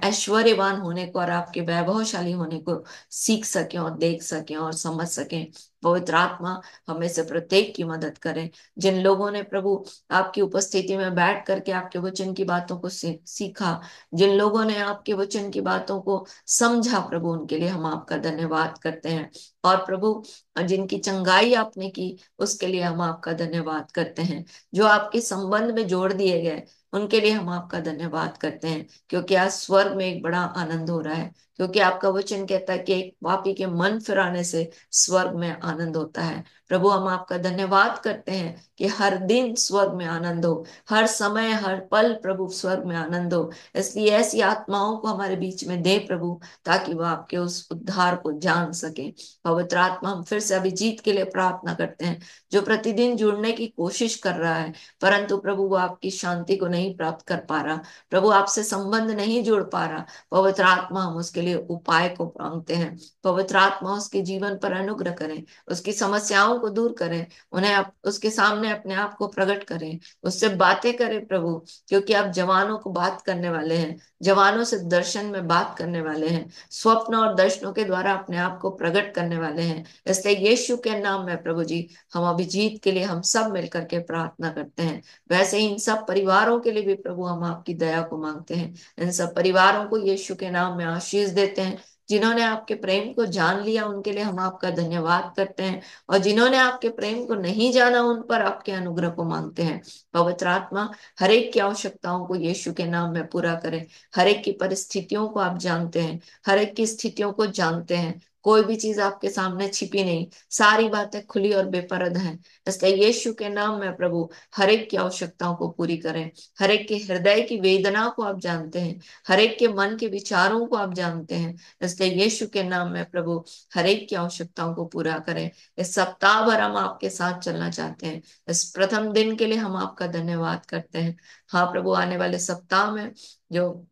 ऐश्वर्यवान होने को और आपके वैभवशाली होने को सीख सकें और देख सकें और समझ सकें। पवित्र आत्मा, हमें से प्रत्येक की मदद करें। जिन लोगों ने प्रभु आपकी उपस्थिति में बैठ करके आपके वचन की बातों को सीखा, जिन लोगों ने आपके वचन की बातों को समझा, प्रभु उनके लिए हम आपका धन्यवाद करते हैं। और प्रभु, जिनकी चंगाई आपने की, उसके लिए हम आपका धन्यवाद करते हैं। जो आपके संबंध में जोड़ दिए गए, उनके लिए हम आपका धन्यवाद करते हैं, क्योंकि आज स्वर्ग में एक बड़ा आनंद हो रहा है। क्योंकि आपका वचन कहता है कि एक पापी के मन फिराने से स्वर्ग में आनंद होता है। प्रभु, हम आपका धन्यवाद करते हैं कि हर दिन स्वर्ग में आनंद हो, हर समय हर पल प्रभु स्वर्ग में आनंद हो। इसलिए ऐसी आत्माओं को हमारे बीच में दे प्रभु, ताकि वह आपके उस उद्धार को जान सके। पवित्र आत्मा, हम फिर से अभिजीत के लिए प्रार्थना करते हैं, जो प्रतिदिन जुड़ने की कोशिश कर रहा है, परंतु प्रभु वो आपकी शांति को नहीं प्राप्त कर पा रहा, प्रभु आपसे संबंध नहीं जोड़ पा रहा। पवित्र आत्मा, हम उसके लिए उपाय को मांगते हैं। पवित्र आत्मा उसके जीवन पर अनुग्रह करें, उसकी समस्याओं को दूर करें, उन्हें उसके सामने अपने आप को प्रकट करें, उससे बातें करें प्रभु, क्योंकि आप जवानों को बात करने वाले हैं, जवानों से दर्शन में बात करने वाले हैं, स्वप्न और दर्शनों के द्वारा अपने आप को प्रकट करने वाले हैं। इसलिए यीशु के नाम में प्रभु जी, हम अभिजीत के लिए हम सब मिलकर के प्रार्थना करते हैं। वैसे ही इन सब परिवारों के लिए भी प्रभु हम आपकी दया को मांगते हैं। इन सब परिवारों को यीशु के नाम में आशीष देते हैं। जिन्होंने आपके प्रेम को जान लिया उनके लिए हम आपका धन्यवाद करते हैं, और जिन्होंने आपके प्रेम को नहीं जाना उन पर आपके अनुग्रह को मांगते हैं। पवित्र आत्मा, हर एक की आवश्यकताओं को यीशु के नाम में पूरा करें। हर एक की परिस्थितियों को आप जानते हैं, हर एक की स्थितियों को जानते हैं। कोई भी चीज आपके सामने छिपी नहीं, सारी बातें खुली और बेपरद हैं। इसलिए यीशु के नाम में प्रभु हर एक की आवश्यकताओं को पूरी करें। हर एक के हृदय की वेदना को आप जानते हैं, हर एक के मन के विचारों को आप जानते हैं। इसलिए यीशु के नाम में प्रभु हर एक की आवश्यकताओं को पूरा करें। इस सप्ताह भर हम आपके साथ चलना चाहते हैं। इस प्रथम दिन के लिए हम आपका धन्यवाद करते हैं। हाँ प्रभु, आने वाले सप्ताह में जो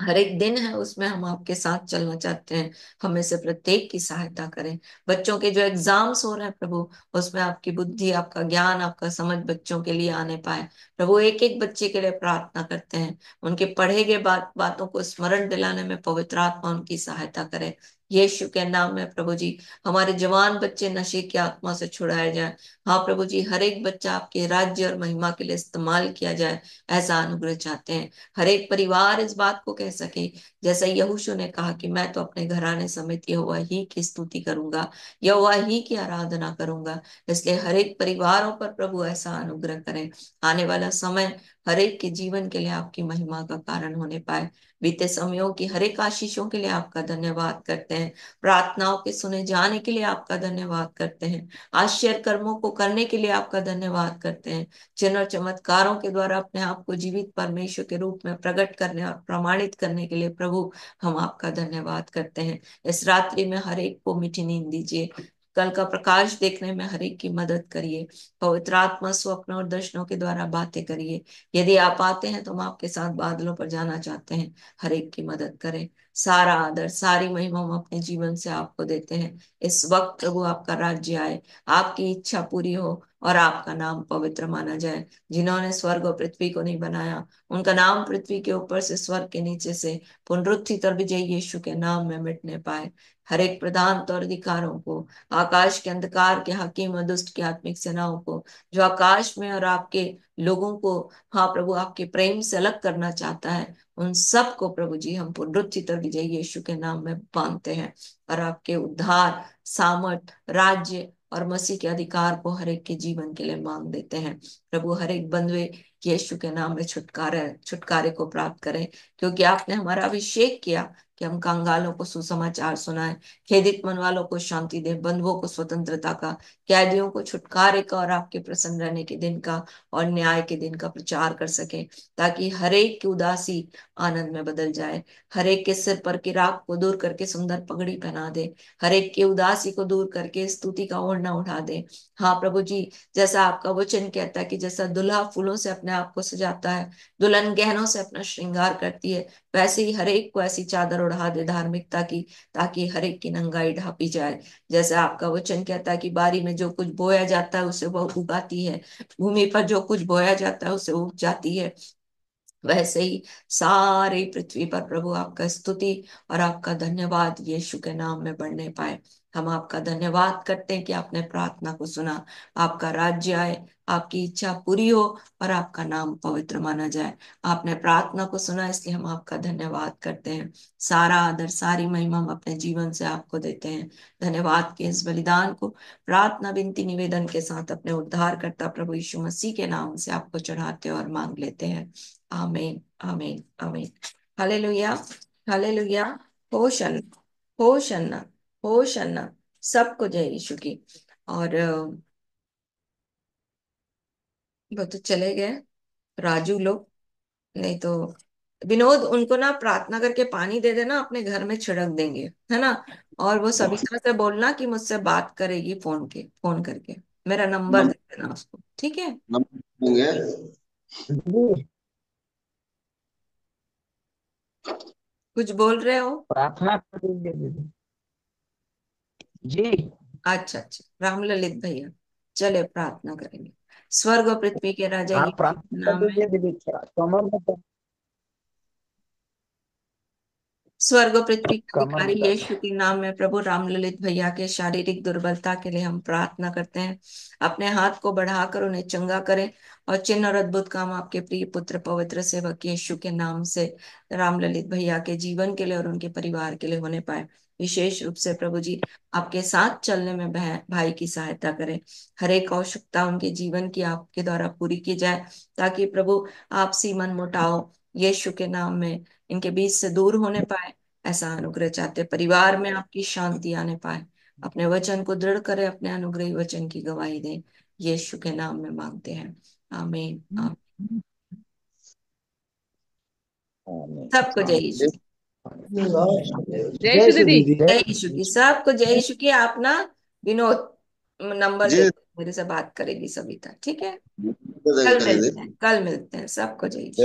हर एक दिन है उसमें हम आपके साथ चलना चाहते हैं। हमें से प्रत्येक की सहायता करें। बच्चों के जो एग्जाम्स हो रहे हैं प्रभु, उसमें आपकी बुद्धि, आपका ज्ञान, आपका समझ बच्चों के लिए आने पाए। प्रभु, एक एक बच्चे के लिए प्रार्थना करते हैं, उनके पढ़े गए बातों को स्मरण दिलाने में पवित्र आत्मा उनकी सहायता करे। यीशु के नाम में प्रभु जी, हमारे जवान बच्चे नशे की आत्मा से छुड़ाए जाए। हाँ प्रभु जी, हर एक बच्चा आपके राज्य और महिमा के लिए इस्तेमाल किया जाए, ऐसा अनुग्रह चाहते हैं। हर एक परिवार इस बात को कह सके, जैसा यहोशू ने कहा कि मैं तो अपने घराने समेत यहोवा ही की स्तुति करूंगा, यहोवा ही की आराधना करूंगा। इसलिए हर एक परिवारों पर प्रभु ऐसा अनुग्रह करें। आने वाला समय हर एक के जीवन के लिए आपकी महिमा का कारण होने पाए। बीते समयों की हर एक आशीषों के लिए आपका धन्यवाद करते हैं। प्रार्थनाओं के सुने जाने के लिए आपका धन्यवाद करते हैं। आश्चर्य कर्मों को करने के लिए आपका धन्यवाद करते हैं। चिन्ह और चमत्कारों के द्वारा अपने आप को जीवित परमेश्वर के रूप में प्रकट करने और प्रमाणित करने के लिए प्रभु हम आपका धन्यवाद करते हैं। इस रात्रि में हर एक को मीठी नींद दीजिए। कल का प्रकाश देखने में हर एक की मदद करिए। पवित्र आत्मा स्वप्न और दर्शनों के द्वारा बातें करिए। यदि आप आते हैं तो हम आपके साथ बादलों पर जाना चाहते हैं। हर एक की मदद करें। सारा आदर, सारी महिमा हम अपने जीवन से आपको देते हैं। इस वक्त प्रभु आपका राज्य आए, आपकी इच्छा पूरी हो और आपका नाम पवित्र माना जाए। जिन्होंने स्वर्ग और पृथ्वी को नहीं बनाया, उनका नाम पृथ्वी के ऊपर से, स्वर्ग के नीचे से, पुनरुत्थित और विजयी यीशु के नाम में मिटने पाए। हर एक प्रधानता और अधिकारों को, आकाश के अंधकार के हाकिम और दुष्ट की आत्मिक सेनाओं को, जो आकाश में और आपके लोगों को, हाँ प्रभु, आपके प्रेम से अलग करना चाहता है, उन सब को प्रभु जी हम पुनरुत्थित और विजयी यीशु के नाम में बांधते हैं। और आपके उद्धार, सामर्थ, राज्य और मसीह के अधिकार को हर एक के जीवन के लिए मांग देते हैं। प्रभु, हर एक बंधुए यीशु के नाम में छुटकारे को प्राप्त करें, क्योंकि आपने हमारा अभिषेक किया कि हम कंगालों को सुसमाचार सुनाएं, खेदित मन वालों को शांति दे, बंधुओं को स्वतंत्रता का, कैदियों को छुटकारे का और आपके प्रसन्न रहने के दिन का और न्याय के दिन का प्रचार कर सके, ताकि हर एक की उदासी आनंद में बदल जाए। हर एक के सिर पर की राख को दूर करके सुंदर पगड़ी पहना दे। हर एक की उदासी को दूर करके स्तुति का ओढ़ना उठा दे। हाँ प्रभु जी, जैसा आपका वचन कहता है कि जैसा दुल्हा फूलों से अपने आप को सजाता है, दुल्हन गहनों से अपना श्रृंगार करती है, वैसे ही हर एक को ऐसी चादर उड़ा दे धार्मिकता की, ताकि हर एक की नंगाई ढापी जाए। जैसे आपका वचन कहता है कि बारी में जो कुछ बोया जाता है उसे वह उगाती है, भूमि पर जो कुछ बोया जाता है उसे उग जाती है, वैसे ही सारी पृथ्वी पर प्रभु आपका स्तुति और आपका धन्यवाद यीशु के नाम में बढ़ने पाए। हम आपका धन्यवाद करते हैं कि आपने प्रार्थना को सुना। आपका राज्य आए, आपकी इच्छा पूरी हो और आपका नाम पवित्र माना जाए। आपने प्रार्थना को सुना, इसलिए हम आपका धन्यवाद करते हैं। सारा आदर, सारी महिमा हम अपने जीवन से आपको देते हैं। धन्यवाद के इस बलिदान को प्रार्थना, विनती, निवेदन के साथ अपने उद्धारकर्ता प्रभु यीशु मसीह के नाम से आपको चढ़ाते और मांग लेते हैं। आमीन, आमीन, आमीन। Hallelujah, hallelujah. Hosanna, hosanna, hosanna. सबको जय यीशु की। और वो तो चले गए राजू लोग, नहीं तो विनोद, उनको ना प्रार्थना करके पानी दे देना, अपने घर में छिड़क देंगे, है ना। और वो सविता से बोलना कि मुझसे बात करेगी फोन करके। मेरा नंबर नंबर दे देना उसको, ठीक है। नंबर देंगे। जी, कुछ बोल रहे हो? प्रार्थना कर दीजिए दीदी। जी, अच्छा अच्छा, राम ललित भैया, चले प्रार्थना करेंगे। स्वर्ग और पृथ्वी के राजा आप यीशु के प्रार्थना कर नाम में, दीजिए दीदी, कमर में स्वर्ग और पृथ्वी के कमर अधिकारी में दर्द यीशु के नाम में प्रभु राम ललित भैया के शारीरिक दुर्बलता के लिए हम प्रार्थना करते हैं। अपने हाथ को बढ़ाकर उन्हें चंगा करें और चिन्ह और अद्भुत काम आपके प्रिय पुत्र पवित्र सेवक यीशु के नाम से राम ललित भैया के जीवन के लिए और उनके परिवार के लिए होने पाए। विशेष रूप से प्रभु जी, आपके साथ चलने में भाई की सहायता करें। हर एक आवश्यकता उनके जीवन की आपके द्वारा पूरी की जाए, ताकि प्रभु आपसी मन मुटाव यीशु के नाम में इनके बीच से दूर होने पाए। ऐसा अनुग्रह चाहते, परिवार में आपकी शांति आने पाए। अपने वचन को दृढ़ करे, अपने अनुग्रही वचन की गवाही दें। यीशु के नाम में मांगते हैं, आमीन, आमीन। सबको जय यीशु की, जय जय यीशु श्री दीदी। दीदी। जय यीशु की, सबको जय यीशु की। आप ना विनोद नंबर दे जी, दो, मेरे से बात करेगी सविता, ठीक है। तो कल देंगे मिलते दीदी। हैं, कल मिलते हैं। सबको जय यीशु।